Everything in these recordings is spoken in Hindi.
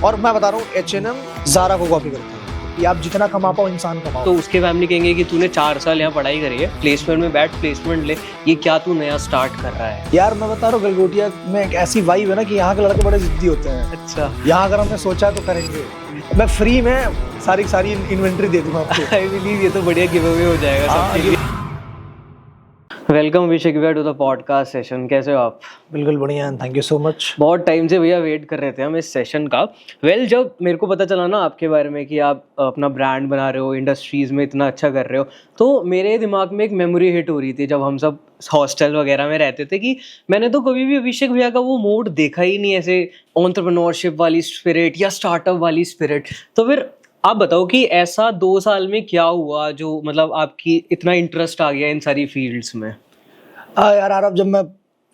और मैं बता रहा हूँ H&M ज़ारा को कॉपी करता है कि आप जितना कमा पाओ इंसान कमाओ। तो उसके फैमिली कहेंगे कि तूने 4 साल यहाँ पढ़ाई करी है, प्लेसमेंट में बैठ, प्लेसमेंट ले, ये क्या तू नया स्टार्ट कर रहा है? यार मैं बता रहा हूँ गलगोटिया में एक ऐसी वाइब है ना कि यहाँ के लड़के बड़े जिद्दी होते हैं। अच्छा, यहाँ अगर हमने सोचा तो करेंगे। मैं फ्री में सारी इन्वेंट्री दे दूंगा आपको। आई बिलीव ये तो बढ़िया गिव अवे हो जाएगा सबके लिए। वेलकम अभिषेक भैया टू द पॉडकास्ट सेशन। कैसे हो आप? बिल्कुल बढ़िया, थैंक यू सो मच। बहुत टाइम से भैया वेट कर रहे थे हम इस सेशन का। जब मेरे को पता चला ना आपके बारे में कि आप अपना ब्रांड बना रहे हो, इंडस्ट्रीज में इतना अच्छा कर रहे हो, तो मेरे दिमाग में एक मेमोरी हिट हो रही थी जब हम सब हॉस्टल वगैरह में रहते थे कि मैंने तो कभी भी अभिषेक भैया का वो मोड देखा ही नहीं, ऐसे एंटरप्रेन्योरशिप वाली स्पिरिट या स्टार्टअप वाली स्पिरिट। तो फिर आप बताओ कि ऐसा 2 साल में क्या हुआ जो मतलब आपकी इतना इंटरेस्ट आ गया इन सारी फील्ड्स में? यार आरव,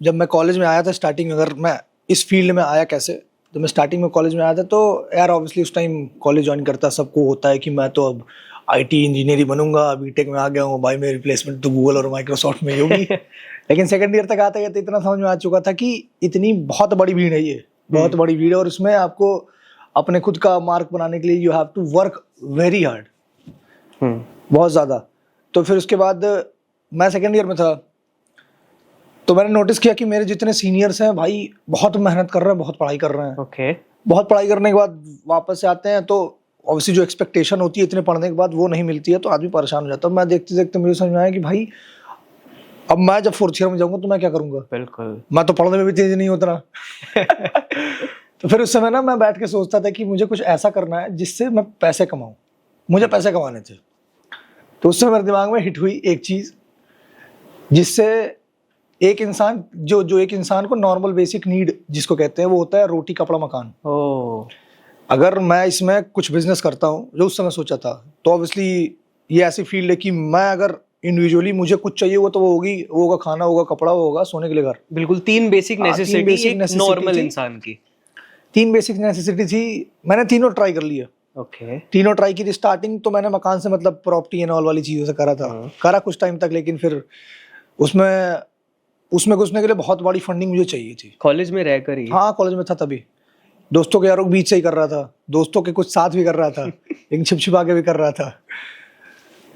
जब मैं कॉलेज में आया था स्टार्टिंग में, अगर मैं इस फील्ड में आया कैसे, तो मैं स्टार्टिंग में कॉलेज में आया था तो यार ऑब्वियसली उस टाइम कॉलेज ज्वाइन करता सबको होता है कि मैं तो अब आईटी इंजीनियर ही बनूंगा, बीटेक में आ गया हूँ भाई, मेरी रिप्लेसमेंट तो गूगल और माइक्रोसॉफ्ट में ही होगी। लेकिन सेकंड ईयर तक आते गए तो इतना समझ में आ चुका था कि इतनी बहुत बड़ी भीड़ है, ये बहुत बड़ी भीड़ है और उसमें आपको अपने खुद का मार्क बनाने के लिए you have to work very hard, बहुत ज़्यादा। तो फिर उसके बाद मैं सेकेंड ईयर में था तो मैंने नोटिस किया कि मेरे जितने सीनियर्स हैं भाई बहुत मेहनत कर रहे हैं, बहुत पढ़ाई कर रहे हैं। ओके। बहुत पढ़ाई करने के बाद वापस से आते हैं तो ऑब्वियसली जो एक्सपेक्टेशन होती है इतने पढ़ने के बाद वो नहीं मिलती है तो आदमी परेशान हो जाता है। मैं देखते देखते मुझे समझ में आया कि भाई अब मैं जब 4th ईयर में जाऊंगा तो मैं क्या करूंगा। बिल्कुल, मैं तो पढ़ने में भी तेज नहीं उतना। तो फिर उस समय ना मैं बैठ के सोचता था कि मुझे कुछ ऐसा करना है जिससे मैं पैसे कमाऊं, मुझे पैसे कमाने थे। तो उस समय मेरे दिमाग में हिट हुई एक चीज जिससे एक इंसान जो एक इंसान को नॉर्मल बेसिक नीड जिसको कहते हैं वो होता है रोटी कपड़ा मकान। अगर मैं इसमें कुछ बिजनेस करता हूँ जो उस समय सोचा था तो ऑब्वियसली ये ऐसी फील्ड है कि मैं अगर इंडिविजुअली मुझे कुछ चाहिए हुआ तो वो होगा खाना, होगा कपड़ा, वो होगा सोने के लिए घर। बिल्कुल, 3 बेसिक नेसेसिटी नॉर्मल इंसान की। 3 बेसिक नेसेसिटी थी, मैंने तीनों ट्राई कर लिया। ओके। तीनों ट्राई की थी। स्टार्टिंग तो मैंने मकान से मतलब प्रॉपर्टी एंड ऑल वाली चीजों से करा कुछ टाइम तक, लेकिन फिर उसमें घुसने के लिए बहुत बड़ी फंडिंग मुझे चाहिए थी। कॉलेज में रहकर ही? हाँ, कॉलेज में था तभी। दोस्तों के यारों के बीच से ही कर रहा था, दोस्तों के कुछ साथ भी कर रहा था लेकिन छिपा के भी कर रहा था।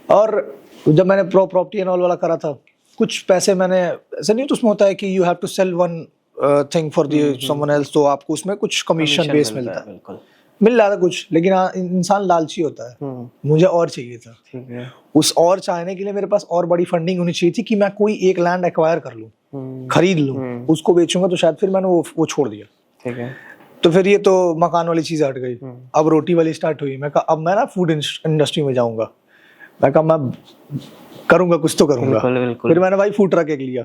और जब मैंने प्रॉपर्टी एंड ऑल वाला करा था, कुछ पैसे मैंने ऐसा नहीं तो उसमें होता है कि you have to sell one thing for the someone else, तो आपको उसमें कुछ कमीशन बेस मिलता है। बिल्कुल मिल रहा था कुछ, लेकिन इंसान लालची होता है। मुझे और चाहिए था। ठीक है। उस और चाहने के लिए मेरे पास और बड़ी फंडिंग होनी चाहिए थी कि मैं कोई एक लैंड एक्वायर कर लूं, खरीद लूं, उसको बेचूंगा। तो शायद फिर मैंने वो छोड़ दिया। ठीक है। तो फिर ये तो मकान वाली चीज हट गई, अब रोटी वाली स्टार्ट हुई। मैं कहा अब मैं ना फूड इंडस्ट्री में जाऊंगा। मैं कहा मैं करूंगा, कुछ तो करूंगा। फिर मैंने भाई फूड ट्रक एक लिया।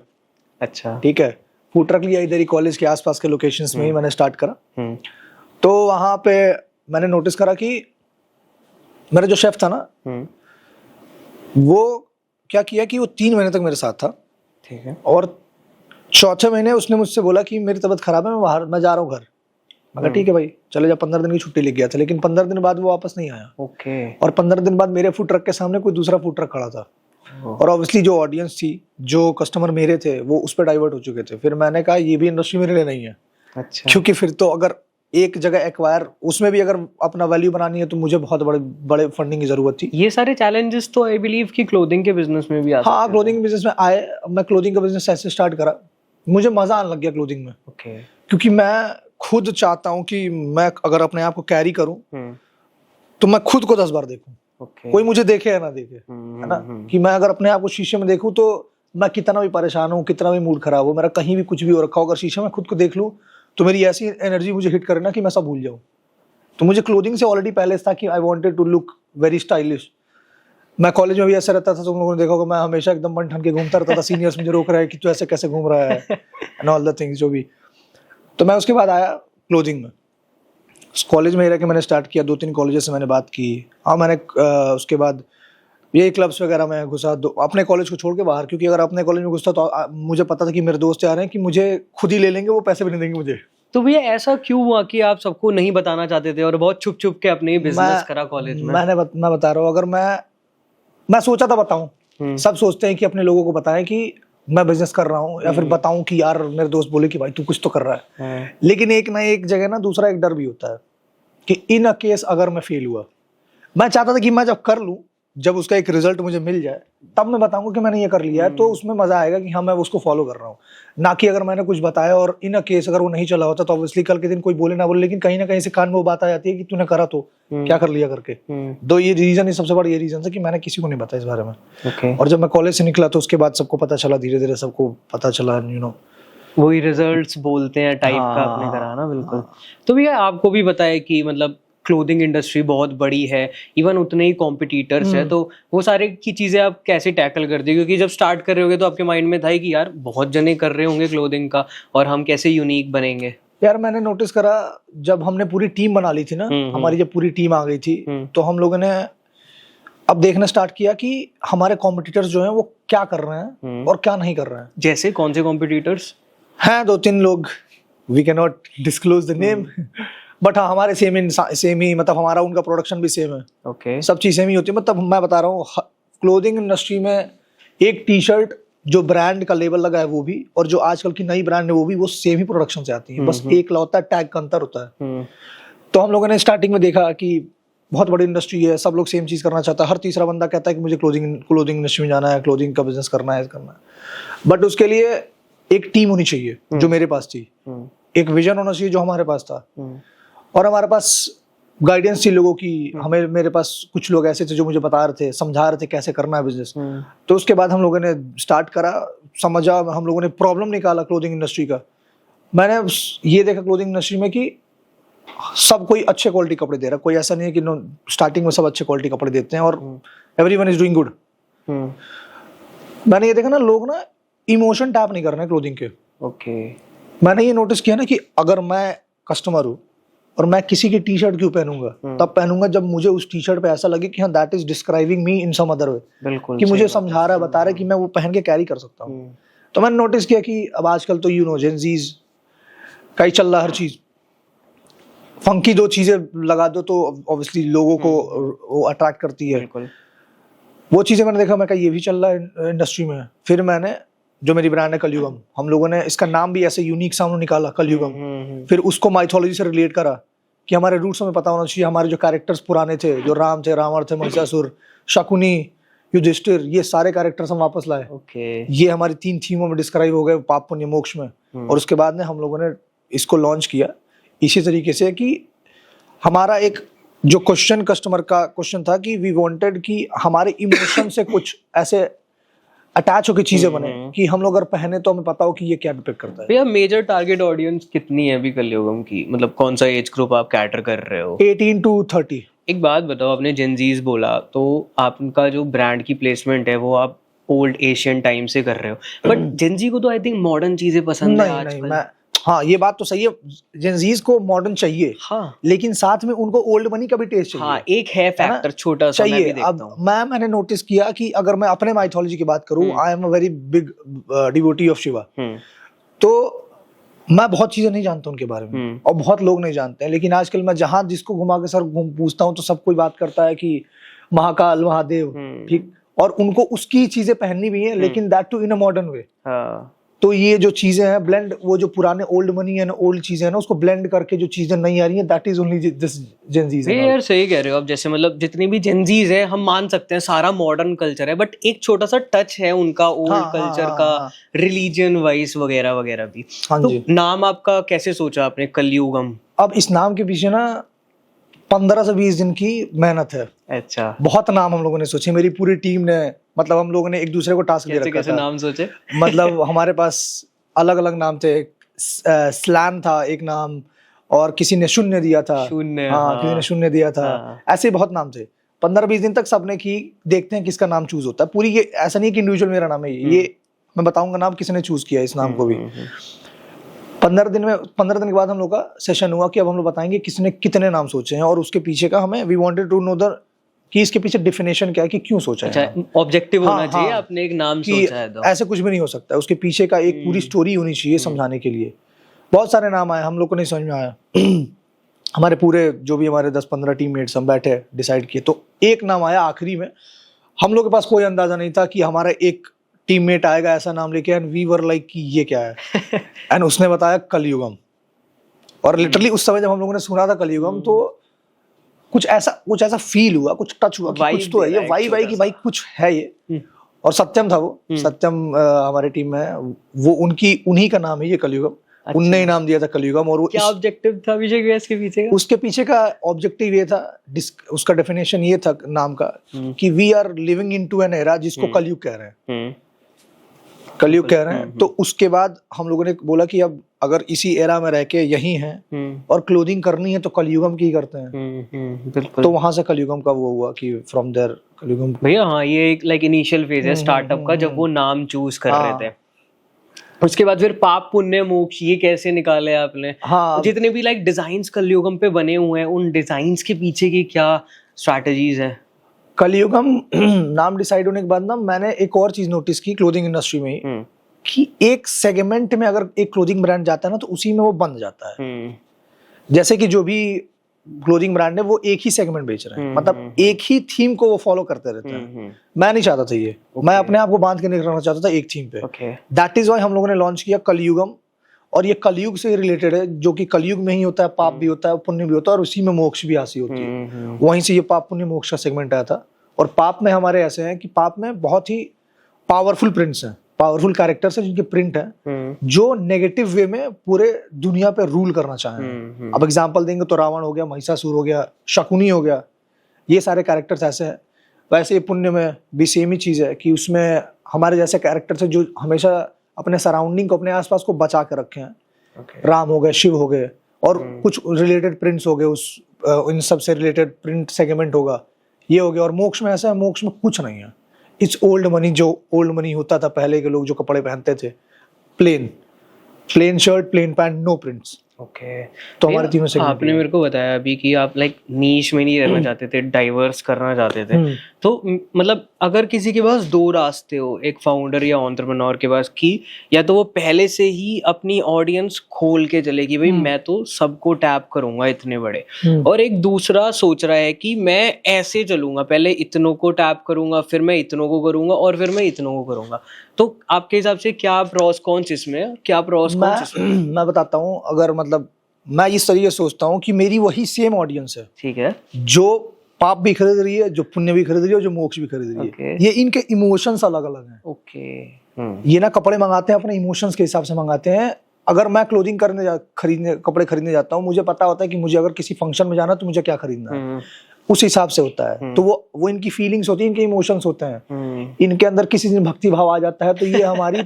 अच्छा, ठीक है। फूड ट्रक लिया, इधर ही कॉलेज के आसपास के लोकेशंस में ही मैंने स्टार्ट करा। तो वहां पे मैंने नोटिस करा कि मेरा जो शेफ था ना, वो क्या किया कि वो 3 महीने तक मेरे साथ था। ठीक है। और चौथे महीने उसने मुझसे बोला कि मेरी तबीयत खराब है, मैं जा रहा हूँ घर। मैं कहा ठीक है भाई चले जा। 15 दिन की छुट्टी लिख गया था, लेकिन 15 दिन बाद वो वापस नहीं आया। ओके। और 15 दिन बाद मेरे फूड ट्रक के सामने कोई दूसरा फूड ट्रक खड़ा था और ऑब्वियसली जो ऑडियंस थी, जो कस्टमर मेरे थे, वो उस पर डाइवर्ट हो चुके थे। फिर मैंने कहा ये भी इंडस्ट्री मेरे लिए नहीं है। अच्छा। क्योंकि फिर तो अगर एक जगह एक्वायर, उसमें भी अगर अपना वैल्यू बनानी है तो मुझे बहुत बड़े फंडिंग की जरूरत थी। ये सारे चैलेंजेस तो आई बिलीव कि क्लोथिंग के बिजनेस में भी आ सकते हैं। हाँ, क्लोथिंग के बिजनेस में आए। मैं क्लोथिंग का बिजनेस ऐसे स्टार्ट करा, मुझे मजा आने लग गया क्लोथिंग में। ओके। क्योंकि मैं खुद चाहता हूँ कि मैं अगर अपने आप को कैरी करूँ तो मैं खुद को 10 बार देखूं। कोई मुझे देखे या ना देखे, है ना। कि मैं अगर अपने आप को शीशे में देखूं तो मैं कितना भी परेशान हूँ, कितना भी मूड खराब हो, मेरा कहीं भी कुछ भी हो रखा हो, अगर शीशे में खुद को देख लूं तो मेरी ऐसी एनर्जी मुझे हिट करे ना कि मैं सब भूल जाऊं। तो मुझे क्लोथिंग से ऑलरेडी पहले था कि I wanted to look very stylish. मैं कॉलेज में भी ऐसा रहता था, तुम लोगों ने देखा होगा, मैं हमेशा एकदम बन ठन के घूमता रहता था। सीनियर्स मुझे रोक रहा है कि तू ऐसे कैसे घूम रहा है एंड ऑल द थिंग्स जो भी। तो मैं उसके बाद आया क्लोथिंग में। कॉलेज में ही रह के मैंने स्टार्ट किया। 2-3 कॉलेजेस से मैंने बात की। हाँ, मैंने उसके बाद ये क्लब्स वगैरह में घुसा, अपने कॉलेज को छोड़ के बाहर। क्योंकि अगर अपने कॉलेज में घुसता तो मुझे पता था कि मेरे दोस्त आ रहे हैं कि मुझे खुद ही ले लेंगे, वो पैसे भी नहीं देंगे मुझे। तो भैया ऐसा क्यों हुआ कि आप सबको नहीं बताना चाहते थे और बहुत छुप छुप के अपने बिजनेस करा कॉलेज में? मैं बता रहा हूँ, अगर मैं सोचा था बताऊं, सब सोचते हैं कि अपने लोगों को बताएं कि मैं बिजनेस कर रहा हूँ, या फिर बताऊं कि यार मेरे दोस्त बोले कि भाई तू कुछ तो कर रहा है। लेकिन एक ना एक जगह ना दूसरा एक डर भी होता है कि इन अ केस अगर मैं फेल हुआ, मैं चाहता था कि मैं जब कर लूं, जब उसका एक रिजल्ट मुझे मिल जाए, तब मैं बताऊंगा कि मैंने ये कर लिया है, तो उसमें मजा आएगा कि हाँ मैं उसको फॉलो कर रहा हूँ। ना कि अगर मैंने कुछ बताया और इन अ केस अगर वो नहीं चला होता, तो ऑब्वियसली कल के दिन कोई बोले ना बोले, लेकिन कहीं ना कहीं से कान में वो बात आ जाती है कि तूने करा तो क्या कर लिया करके। तो ये रीजन है, सबसे बड़ा ये रीजन है कि मैंने किसी को नहीं बताया इस बारे में। ओके। और जब मैं कॉलेज से निकला तो उसके बाद सबको पता चला, धीरे धीरे सबको पता चला, वही रिजल्ट्स बोलते हैं टाइप का आपने करा ना, बिल्कुल। तो भैया आपको भी पता है कि मतलब क्लोथिंग इंडस्ट्री बहुत बड़ी है, इवन उतने ही कॉम्पिटिटर्स है, तो वो सारे की चीजें आप कैसे टैकल करते हो? क्योंकि जब स्टार्ट कर रहे होगे तो आपके माइंड में था ही कि यार बहुत जने कर रहे होंगे क्लोथिंग का, और हम कैसे यूनिक बनेंगे? यार मैंने नोटिस करा, जब हमने पूरी टीम बना ली थी ना, हमारी जब पूरी टीम आ गई थी, तो हम लोगों ने अब देखना स्टार्ट किया कि हमारे कॉम्पिटिटर्स जो हैं वो क्या कर रहे हैं और क्या नहीं कर रहे हैं। जैसे कौन से कॉम्पिटिटर्स हैं? 2-3 लोग, we can not disclose the name, but हाँ हमारे सेम ही, मतलब हमारा उनका प्रोडक्शन भी सेम है। ओके। सब चीज सेम ही होती है। मतलब मैं बता रहा हूँ, क्लोथिंग इंडस्ट्री में एक टी शर्ट जो ब्रांड का लेबल लगा है वो भी, और जो आजकल की नई ब्रांड है वो भी, वो सेम ही प्रोडक्शन से आती है, बस एक लौता टैग का अंतर होता है। तो हम लोगों ने स्टार्टिंग में देखा कि बहुत बड़ी इंडस्ट्री है, सब लोग सेम चीज करना चाहता है, हर तीसरा बंदा कहता है कि मुझे क्लोथिंग इंडस्ट्री में जाना है, क्लोथिंग का बिजनेस करना है। बट उसके लिए एक टीम होनी चाहिए, जो मेरे पास थी, एक विजन होना चाहिए जो हमारे पास था, और हमारे पास गाइडेंस थी लोगों की। हमें, मेरे पास कुछ लोग ऐसे थे जो मुझे बता रहे थे, समझा रहे थे कैसे करना है बिजनेस। तो उसके बाद हम लोगों ने स्टार्ट करा, समझा, हम लोगों ने प्रॉब्लम निकाला क्लोथिंग इंडस्ट्री का। मैंने ये देखा क्लोथिंग इंडस्ट्री में कि सब कोई अच्छे क्वालिटी कपड़े दे रहा है, कोई ऐसा नहीं है कि स्टार्टिंग में सब अच्छे क्वालिटी कपड़े देते हैं और एवरीवन इज डूइंग गुड। मैंने ये देखा ना, लोग ना इमोशन टैप नहीं कर रहे हैं क्लोथिंग के। ओके। मैंने ये नोटिस किया ना कि अगर मैं कस्टमर हूँ और मैं किसी की टी शर्ट क्यों पहनूंगा, तब पहनूंगा जब मुझे उस टी शर्ट पे ऐसा लगे कि हाँ that is describing me in some other way, बिल्कुल, कि मुझे समझा रहा है, बता रहा है कि मैं वो पहन के कैरी कर सकता हूँ। तो मैंने नोटिस किया कि अब आजकल तो जेनजीज का ही चल रहा हर चीज, फंकी दो चीजें लगा दो तो ऑब्वियसली लोगों को वो अट्रैक्ट करती है। वो चीजें मैंने देखा, मैं कहा ये भी चल रहा है इंडस्ट्री में। फिर मैंने, जो मेरी ब्रांड है कलयुगम, हम लोगों ने इसका नाम भी ऐसे यूनिक सा निकाला, कलयुगम। फिर उसको माइथोलॉजी से रिलेट करा कि हमारे रूट्स हमें पता होना चाहिए, हमारे जो कैरेक्टर्स पुराने थे, जो राम थे, रावण थे, महिषासुर, शकुनी, युधिष्ठिर, ये सारे कैरेक्टर्स हम वापस लाए। ये हमारी 3 थीमों में डिस्क्राइब हो गए, पाप पुण्य मोक्ष में। और उसके बाद में हम लोगों ने इसको लॉन्च किया इसी तरीके से कि हमारा एक जो क्वेश्चन, कस्टमर का क्वेश्चन था कि वी वांटेड कि हमारे इमोशन से कुछ ऐसे अटैच होकर चीजें बने कि हम लोग अगर पहने तो हमें पता हो कि ये क्या डिपिक्ट करता है। भैया मेजर टारगेट ऑडियंस कितनी है अभी कलयुगम की? मतलब कौन सा एज ग्रुप आप कैटर कर रहे हो? 18 to 30। एक बात बताओ, आपने जेनजीज बोला, तो आपका जो ब्रांड की प्लेसमेंट है वो आप ओल्ड एशियन टाइम से कर रहे हो, बट जेनजी को तो आई थिंक मॉडर्न चीजें पसंद है आजकल। हाँ ये बात तो सही है, जेनजीज को मॉडर्न चाहिए, हाँ, लेकिन साथ में उनको ओल्ड मनी का भी टेस्ट चाहिए। हाँ, एक है फैक्टर छोटा सा, मैं भी देखता हूं। अब मैंने नोटिस किया कि अगर मैं अपने माइथोलॉजी की बात करूं, I am a very big devotee of Shiva. तो मैं बहुत चीजें नहीं जानता उनके बारे में, और बहुत लोग नहीं जानते हैं, लेकिन आजकल मैं जहां जिसको घुमा के सर पूछता हूँ तो सब कोई बात करता है कि महाकाल, महादेव, ठीक, और उनको उसकी चीजें पहननी भी है, लेकिन that too in a modern way. तो ये जो चीजें हैं ब्लेंड, वो जो पुराने ओल्ड मनी है ना, ओल्ड चीजें हैं ना, उसको ब्लेंड करके जो चीजें नई आ रही हैं, that is only this Gen Zs. यार सही कह रहे हो आप, जैसे मतलब जितनी भी जेनजीज है हम मान सकते हैं सारा मॉडर्न कल्चर है, बट एक छोटा सा टच है उनका ओल्ड कल्चर का, रिलीजन वाइज वगैरह वगैरह भी। तो नाम आपका कैसे सोचा आपने कलयुगम? अब इस नाम के पीछे ना 15 से 20 दिन की मेहनत है। अच्छा। बहुत नाम हम लोगों ने सोचे, मेरी पूरी टीम ने, मतलब हम लोगों ने एक दूसरे को टास्क दे रखा था। कैसे नाम सोचे? मतलब हमारे पास अलग अलग नाम थे, स्लैम था एक नाम, और किसी ने शून्य दिया था, शून्य, हाँ, किसी ने शून्य दिया था, ऐसे बहुत नाम थे। 15-20 दिन तक सबने की, देखते हैं किसका नाम चूज होता है। पूरी ये ऐसा नहीं कि इंडिविजुअल मेरा नाम है, ये मैं बताऊंगा नाम किसने चूज किया इस नाम को भी। 15 दिन के बाद हम लोग का सेशन हुआ कि अब हम लोग बताएंगे किसने कितने नाम सोचे हैं, और उसके पीछे का हमें we wanted to know the कि इसके पीछे डेफिनेशन क्या है, कि क्यों सोचा है। अच्छा, ऑब्जेक्टिव होना चाहिए, आपने एक नाम सोचा है तो ऐसे कुछ भी नहीं हो सकता, उसके पीछे का एक पूरी स्टोरी होनी चाहिए समझाने के लिए। बहुत सारे नाम आए, हम लोग को नहीं समझ में आया। हमारे पूरे जो भी हमारे 10-15 टीममेट्स हम बैठे, डिसाइड किए, तो एक नाम आया आखिरी में। हम लोग के पास कोई अंदाजा नहीं था कि हमारा एक टीममेट आएगा ऐसा नाम लेके, एंड वी वर लाइक कि ये क्या है। एंड उसने बताया कलयुगम, और लिटरली उस समय जब हम लोगों ने सुना था कलयुगम, तो कुछ ऐसा फील हुआ, कुछ टच हुआ कि कुछ तो है, ये वाई वाई की भाई कुछ है ये। और सत्यम था वो, सत्यम हमारे टीम में है, वो उन्हीं का नाम है ये कलयुगम। अच्छा। उनने ही नाम दिया था कलयुगम। और क्या ऑब्जेक्टिव था अभिषेक व्यास के पीछे का? उसके पीछे का ऑब्जेक्टिव ये था, उसका डेफिनेशन ये था नाम का कि we are living into an era जिसको कलयुग कह रहे हैं, कलयुग कह रहे हैं। तो उसके बाद हम लोगों ने बोला कि अब अगर इसी एरा में रह के यही हैं और क्लोथिंग करनी है तो कलयुगम की करते हैं। बिल्कुल। तो वहां से कलयुगम का वो हुआ कि फ्रॉम देयर कलयुगम। भैया हाँ, ये एक लाइक इनिशियल फेज है स्टार्टअप का, जब वो नाम चूज कर रहे थे। उसके बाद फिर पाप पुण्य मोक्ष ये कैसे निकाले आपने? हाँ, जितने भी लाइक डिजाइन्स कलयुगम पे बने हुए हैं, उन डिजाइन्स के पीछे की क्या स्ट्रैटेजीज है? कलयुगम नाम डिसाइड होने के बाद ना मैंने एक और चीज नोटिस की क्लोथिंग इंडस्ट्री में ही, कि एक सेगमेंट में अगर एक क्लोथिंग ब्रांड जाता है ना तो उसी में वो बंद जाता है। जैसे कि जो भी क्लोथिंग ब्रांड है वो एक ही सेगमेंट बेच रहे हैं, मतलब एक ही थीम को वो फॉलो करते रहते हैं। मैं नहीं चाहता था ये, मैं अपने आप को बांध के नहीं रखना चाहता था एक थीम पे। दैट इज व्हाई हम लोगों ने लॉन्च किया कलयुगम। और ये कलयुग से रिलेटेड है, जो कि कलयुग में ही होता है, पाप भी होता है, पुण्य भी होता है, और उसी में मोक्ष भी हासिल होती है। वहीं से ये पाप पुण्य मोक्ष का सेगमेंट आया था। और पाप में हमारे ऐसे हैं कि पाप में बहुत ही पावरफुल प्रिंट्स हैं, पावरफुल कैरेक्टर्स हैं जिनके प्रिंट हैं जो नेगेटिव वे में पूरे दुनिया पे रूल करना चाहें। अब एग्जांपल देंगे तो रावण हो गया, महिषासुर हो गया, शकुनी हो गया, ये सारे कैरेक्टर्स ऐसे हैं। वैसे ही पुण्य में भी सेम ही चीज है कि उसमें हमारे जैसे कैरेक्टर्स हैं जो हमेशा अपने सराउंडिंग को, अपने आसपास को बचा के रखे हैं। राम हो गए, शिव हो गए, और कुछ रिलेटेड प्रिंट्स हो गए, इन सब से रिलेटेड प्रिंट सेगमेंट होगा, ये हो गया। और मोक्ष में ऐसा है, मोक्ष में कुछ नहीं है। इट्स ओल्ड मनी, जो ओल्ड मनी होता था पहले के लोग जो कपड़े पहनते थे, plain shirt, plain pant, no prints. Okay. तो हमारे तीनों से आपने मेरे को बताया अभी कि आप लाइक नीश में नहीं रहना चाहते थे, डाइवर्स करना चाहते थे। तो मतलब अगर किसी के पास दो रास्ते हो, एक फाउंडर या एंटरप्रेन्योर के पास, कि या तो वो पहले से ही अपनी ऑडियंस खोल के चले कि भाई मैं तो सबको टैप करूंगा इतने बड़े, और एक दूसरा सोच रहा है कि मैं ऐसे चलूंगा, पहले इतनों को टैप करूंगा, फिर मैं इतनों को करूंगा, और फिर मैं इतनों को करूंगा, तो आपके हिसाब से क्या प्रॉस कॉन्स इसमें है? क्या प्रॉस कॉन्स इसमें? मैं बताता हूँ। अगर मतलब मैं इस तरीके से सोचता हूँ कि मेरी वही सेम ऑडियंस है, ठीक है, जो पाप भी खरीद रही है, जो पुण्य भी खरीद रही है, और जो मोक्ष भी खरीद रही है। ये इनके इमोशंस अलग अलग हैं। ये ना कपड़े मंगाते हैं अपने इमोशंस के हिसाब से मंगाते हैं। अगर मैं क्लोथिंग कपड़े खरीदने जाता हूँ, मुझे पता होता है कि मुझे अगर किसी फंक्शन में जाना है तो मुझे क्या खरीदना है, उस हिसाब से होता है। तो वो इनकी फीलिंग्स होती है, इनके इमोशंस होते हैं। इनके अंदर किसी दिन भक्ति भाव आ जाता है तो ये हमारी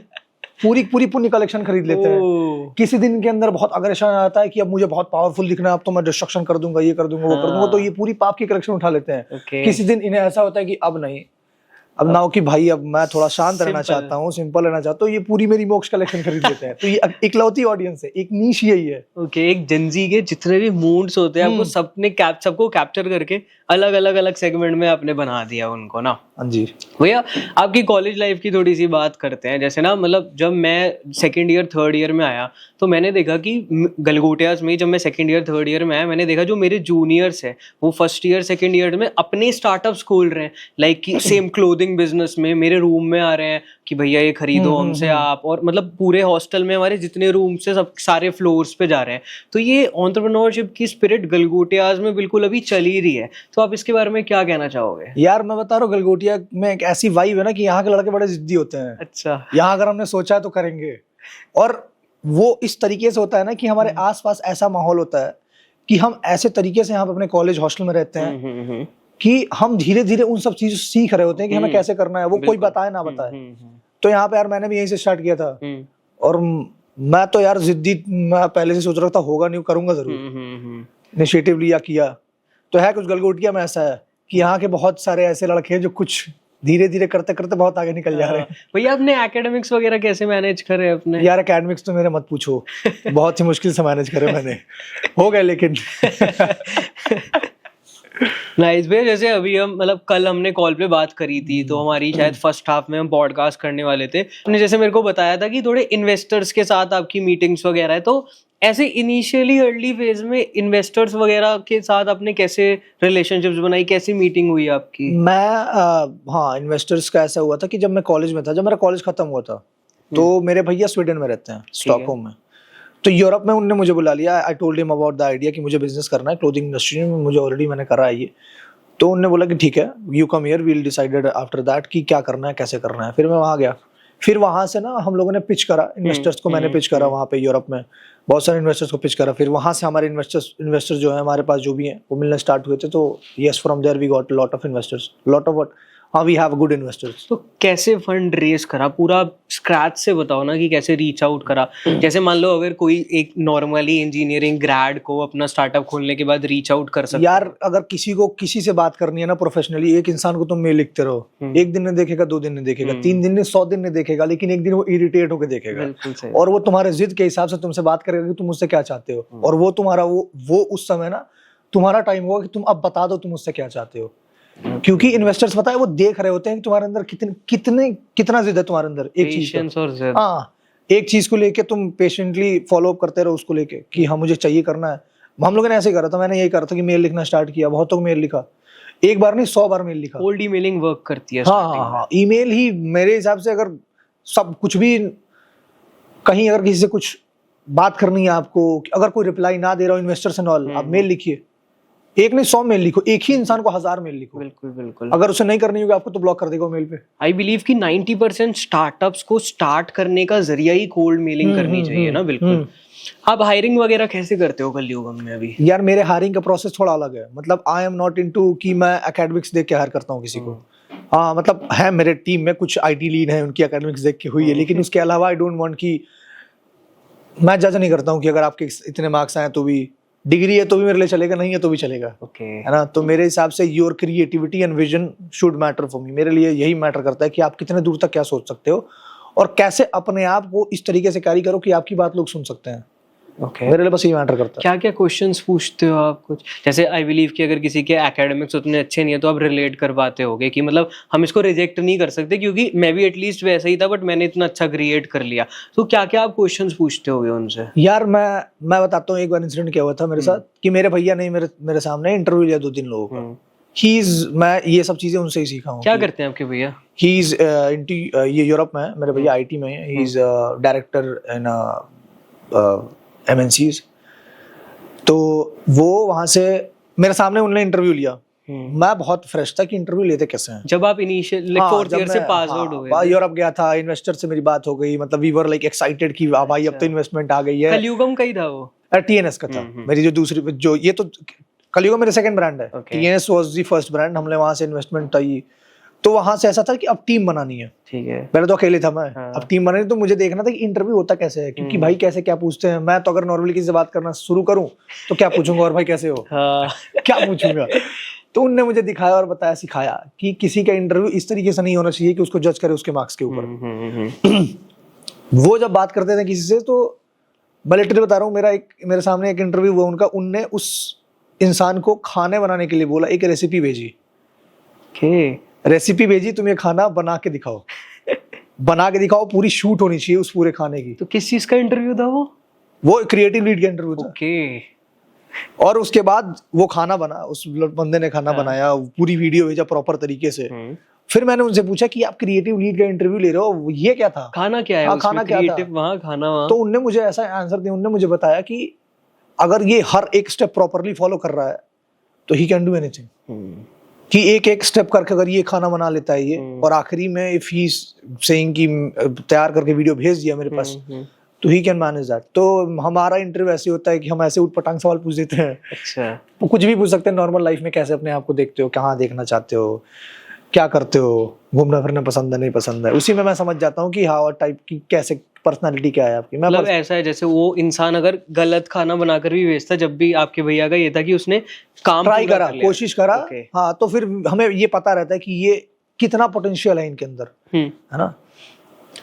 पूरी पुण्य कलेक्शन खरीद लेते हैं। किसी दिन के अंदर बहुत अग्रेशन आता है कि अब मुझे बहुत पावरफुल दिखना है, अब तो मैं डिस्ट्रक्शन कर दूंगा, ये कर दूंगा, वो कर दूंगा, तो ये पूरी पाप की कलेक्शन उठा लेते हैं। किसी दिन इन्हें ऐसा होता है कि अब नहीं, अब ना हो कि भाई अब मैं थोड़ा शांत रहना चाहता हूँ, सिंपल रहना चाहता हूँ, ये पूरी मेरी मोक्ष कलेक्शन खरीद लेते हैं। तो ये इकलौती ऑडियंस है, एक नीश यही है। एक जेनजी के जितने भी मूड्स होते हैं, आपको सबको कैप्चर करके अलग सेगमेंट में आपने बना दिया उनको ना। हाँ जी भैया, आपकी कॉलेज लाइफ की थोड़ी सी बात करते हैं। जैसे ना, मतलब जब मैं सेकेंड ईयर थर्ड ईयर में आया तो मैंने देखा कि गलगोटियाज में, जब मैं सेकेंड ईयर थर्ड ईयर में आया, मैंने देखा जो मेरे जूनियर्स हैं वो फर्स्ट ईयर सेकेंड ईयर में अपने स्टार्टअप्स खोल रहे हैं, लाइक कि सेम क्लोथिंग बिजनेस में मेरे रूम में आ रहे हैं कि भैया ये खरीदो हमसे आप, और मतलब पूरे हॉस्टल में हमारे जितने रूम से सब सारे फ्लोर्स पे जा रहे हैं। तो ये एंटरप्रेन्योरशिप की स्पिरिट गलगोटियाज में बिल्कुल अभी चल ही रही है। तो आप इसके बारे में क्या कहना चाहोगे? यार मैं बता रहा हूँ, गलगोटिया में एक ऐसी वाइब है ना कि यहाँ के लड़के बड़े जिद्दी होते हैं। अच्छा। यहाँ अगर हमने सोचा है तो करेंगे, और वो इस तरीके से होता है ना कि हमारे आसपास ऐसा माहौल होता है कि हम ऐसे तरीके से यहाँ पे अपने कॉलेज हॉस्टल में रहते हैं कि हम धीरे धीरे उन सब चीजों सीख रहे होते हैं कि हमें कैसे करना है, वो कोई बताए ना बताए। तो यहाँ पे यार मैंने भी यहीं से स्टार्ट किया था, और मैं तो यार जिद्दी, मैं पहले से सोच रहा था होगा नहीं, करूंगा जरूर, इनिशिएटिव लिया, किया। तो है कुछ गलगोटिया में ऐसा है कि यहाँ के बहुत सारे ऐसे लड़के हैं जो कुछ धीरे धीरे करते करते बहुत आगे निकल जा रहे हैं। भैया, आपने एकेडमिक्स वगैरह कैसे मैनेज करे अपने? यार एकेडमिक्स तो मेरे मत पूछो, बहुत ही मुश्किल से मैनेज करे मैंने, हो गए लेकिन। नाइस भैया। जैसे अभी हम, मतलब कल हमने कॉल पे बात करी थी, तो हमारी शायद फर्स्ट हाफ में हम पॉडकास्ट करने वाले थे। आपने जैसे मेरे को बताया था कि थोड़े इन्वेस्टर्स के साथ आपकी मीटिंग्स वगैरह है, तो ऐसे इनिशियली अर्ली फेज में इन्वेस्टर्स वगैरह के साथ आपने कैसे रिलेशनशिप्स बनाई, कैसी मीटिंग हुई आपकी? हाँ, इन्वेस्टर्स का ऐसा हुआ था कि जब मैं कॉलेज में था, जब मेरा कॉलेज खत्म हुआ था, तो मेरे भैया स्वीडन में रहते हैं, स्टॉकहोम में। तो यूरोप में उनने मुझे बुला लिया. I told him about the idea कि मुझे बिजनेस करना है क्लोथिंग इंडस्ट्री में, मुझे ऑलरेडी मैंने करा है ये. तो उनने बोला कि ठीक है, you come here, we'll decided after that कि क्या करना है, कैसे करना है. फिर मैं वहाँ गया. फिर वहाँ से ना हम लोगों ने पिच करा इन्वेस्टर्स को. मैंने पिच करा वहाँ पे यूरोप में, बहुत सारे इन्वेस्टर्स को पिच करा. फिर वहाँ से हमारे इन्वेस्टर्स जो है हमारे पास जो भी हैं वो मिलना स्टार्ट हुए थे. तो yes, from there we got lot of investors, lot of what, हाँ, वी हैव गुड इन्वेस्टर्स. तो कैसे फंड रेज करा, पूरा स्क्रैच से बताओ ना कि कैसे रीच आउट करा. जैसे मान लो अगर कोई एक नॉर्मली इंजीनियरिंग ग्रेड को अपना स्टार्टअप खोलने के बाद रीच आउट कर सकता यार, अगर किसी को किसी से बात करनी है ना प्रोफेशनली, एक इंसान को तुम मेल लिखते रहो, एक दिन नहीं देखेगा, 2 दिन नहीं देखेगा, 3 दिन नहीं, 100 दिन नहीं देखेगा, लेकिन एक दिन वो इरिटेट होकर देखेगा और वो तुम्हारे जिद के हिसाब से तुमसे बात करेगा कि तुम मुझसे क्या चाहते हो. और वो तुम्हारा वो उस समय ना तुम्हारा टाइम होगा कि तुम अब बता दो तुम मुझसे क्या चाहते हो. क्योंकि इन्वेस्टर्स पता है वो देख रहे होते हैं कि तुम्हारे अंदर कितना जिद है तुम्हारे अंदर एक चीज का. हाँ, एक चीज को लेके तुम पेशेंटली फॉलो अप करते रहो उसको लेके कि हाँ मुझे चाहिए करना है. हम लोगों ने ऐसे ही करा था. मैंने यही करा था कि मेल लिखना स्टार्ट किया, बहुतों को मेल लिखा, एक बार नहीं 100 बार मेल लिखा. कोल्ड ईमेलिंग वर्क करती है. हाँ, ईमेल ही मेरे हिसाब से. अगर सब कुछ भी कहीं अगर किसी से कुछ बात करनी है आपको, अगर कोई रिप्लाई ना दे रहा हो इन्वेस्टर्स एंड ऑल, आप मेल लिखिए. एक नहीं 100 मेल लिखो, एक ही इंसान को 1000 मेल लिखो. बिल्कुल बिल्कुल. अगर उसे नहीं करनी होगी आपको तो ब्लॉक कर देगा मेल पे. आई बिलीव कि 90% स्टार्टअप्स को स्टार्ट करने का जरिया ही कोल्ड मेलिंग करनी चाहिए ना. बिल्कुल. आप हायरिंग वगैरह कैसे करते हो कलयुगम में अभी? यार, मेरे हायरिंग का प्रोसेस थोड़ा अलग है. मतलब आई एम नॉट इनटू कि मैं एकेडमिक्स देख के हायर करता हूँ किसी को. हाँ, मतलब है मेरे टीम में कुछ आईटी लीड है, उनकी एकेडमिक्स देख के हुई है, लेकिन उसके अलावा आई डोंट वांट कि मैं जज नहीं करता हूँ कि अगर आपके इतने मार्क्स आए तो भी, डिग्री है तो भी मेरे लिए चलेगा, नहीं है तो भी चलेगा. है ना. तो मेरे हिसाब से your creativity and vision should matter for me. मेरे लिए यही मैटर करता है कि आप कितने दूर तक क्या सोच सकते हो और कैसे अपने आप को इस तरीके से कैरी करो कि आपकी बात लोग सुन सकते हैं. मेरे लिए बस ये मैटर करता है. क्या क्या क्वेश्चंस पूछते हो आप कुछ? जैसे आई बिलीव कि अगर किसी के एकेडमिक्स उतने अच्छे नहीं है तो आप रिलेट कर पाते होगे कि मतलब हम इसको रिजेक्ट नहीं कर सकते, क्योंकि मैं भी एटलीस्ट वैसा ही था, बट मैंने इतना अच्छा क्रिएट कर लिया. तो क्या क्या आप क्वेश्चंस पूछते होगे उनसे? यार, मैं बताता हूँ. एक बार इंसिडेंट क्या हुआ था मेरे साथ कि मेरे भैया ने मेरे सामने इंटरव्यू लिया 2-3 लोगों का. मैं ये सब चीजें उनसे ही सीखा हूँ. क्या करते हैं आपके भैया? ही इज इनटू, ये यूरोप में है मेरे भैया, आईटी में है. He is director in MNCs. तो वो वहां से मेरे सामने उन्होंने इंटरव्यू लिया. मैं बहुत फ्रेश था कि इंटरव्यू लेते कैसे हैं. जब आप इनिशियल 4th ईयर से पास आउट हो गए, यूरोप गया था, इन्वेस्टर से मेरी बात हो गई. मतलब वी वर लाइक एक्साइटेड कि भाई अब तो इन्वेस्टमेंट आ गई है. कलयुगम का ही था वो? TNS का था. मेरी जो दूसरी, जो ये तो कलयुगम मेरा सेकंड ब्रांड है. TNS was the first brand. हमने वहां से इन्वेस्टमेंट आई. तो वहां से ऐसा था कि अब टीम बनानी है. ठीक है. पहले तो अकेले था मैं. अब टीम बनानी, तो मुझे देखना था कि इंटरव्यू होता कैसे है, क्योंकि भाई कैसे क्या पूछते हैं. मैं तो अगर नॉर्मली किसी से बात करना शुरू करूं तो क्या पूछूंगा, और भाई कैसे हो, क्या पूछूंगा. तो उनने मुझे दिखाया और बताया, सिखाया कि किसी का इंटरव्यू इस तरीके से नहीं होना चाहिए कि उसको जज करे उसके मार्क्स के ऊपर. वो जब बात करते थे किसी से, तो मैं लिटरली बता रहा हूँ, मेरे सामने एक इंटरव्यू हुआ उनका. उनने उस इंसान को खाने बनाने के लिए बोला, एक रेसिपी भेजी. रेसिपी भेजी, तुम ये खाना बना के दिखाओ. बना के दिखाओ, पूरी शूट होनी चाहिए उस पूरे खाने की. तो किस चीज का इंटरव्यू था वो क्रिएटिव लीड का इंटरव्यू था. और उसके बाद वो खाना बना, उस बंदे ने खाना बनाया, पूरी वीडियो भेजा प्रॉपर तरीके से. फिर मैंने उनसे पूछा कि आप क्रिएटिव लीड का इंटरव्यू ले रहे हो, ये क्या था, खाना क्या है, खाना क्या था वहाँ खाना वहाँ. तो उनने मुझे ऐसा आंसर दिया. उनने मुझे बताया कि अगर ये हर एक स्टेप प्रॉपरली फॉलो कर रहा है तो ही कैन डू एनीथिंग. कि एक स्टेप करके अगर ये खाना बना लेता है ये, और आखिरी में इफ ही सेइंग कि तैयार करके वीडियो भेज दिया मेरे पास, तो ही कैन मैनेज दैट. तो हमारा इंटरव्यू ऐसे होता है कि हम ऐसे उटपटांग सवाल पूछ देते हैं. अच्छा. तो कुछ भी पूछ सकते हैं नॉर्मल लाइफ में, कैसे अपने आप को देखते हो, कहाँ देखना चाहते हो, क्या करते हो, घूमना फिरना पसंद है नहीं पसंद है. उसी में मैं समझ जाता हूँ कि हाउ टाइप की कैसे पर्सनालिटी क्या है आपकी. मतलब ऐसा है जैसे वो इंसान अगर गलत खाना बनाकर भी भेजता, जब भी आपके भैया का ये था कि उसने काम ट्राई करा, कोशिश करा. हाँ, तो फिर हमें ये पता रहता है कि ये कितना पोटेंशियल है इनके अंदर, है ना.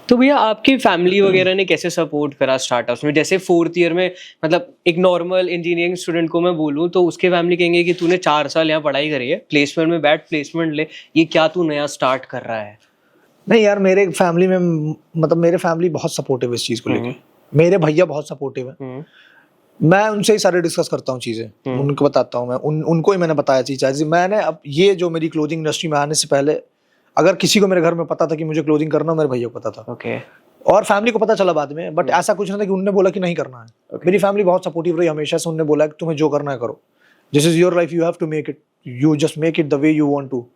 तो भैया आपकी फैमिली वगैरह ने कैसे सपोर्ट करा स्टार्टअप्स में? जैसे 4th ईयर में, मतलब एक नॉर्मल इंजीनियरिंग स्टूडेंट को मैं बोलूँ तो उसके फैमिली कहेंगे कि तूने 4 साल यहाँ पढ़ाई करी है, प्लेसमेंट में बैठ, प्लेसमेंट ले, ये क्या तू नया स्टार्ट कर रहा है. नहीं यार, मेरे फैमिली में, मतलब मेरे फैमिली बहुत सपोर्टिव है इस चीज को लेके. मेरे भैया बहुत सपोर्टिव है. मैं उनसे ही सारे डिस्कस करता हूँ चीजें, उनको बताता हूँ. मैं उनको ही मैंने बताया चीजें. मैंने अब ये जो मेरी क्लोथिंग इंडस्ट्री में आने से पहले अगर किसी को मेरे घर में पता था कि मुझे क्लोथिंग करना, मेरे भैया को पता था. और फैमिली को पता चला बाद में, बट ऐसा कुछ नहीं था कि उनने बोला कि नहीं करना है। मेरी फैमिली बहुत सपोर्टिव रही हमेशा से, उन्होंने बोला कि तुम्हें जो करना है करो, this is your life, you have to make it, you just make it the way you want to.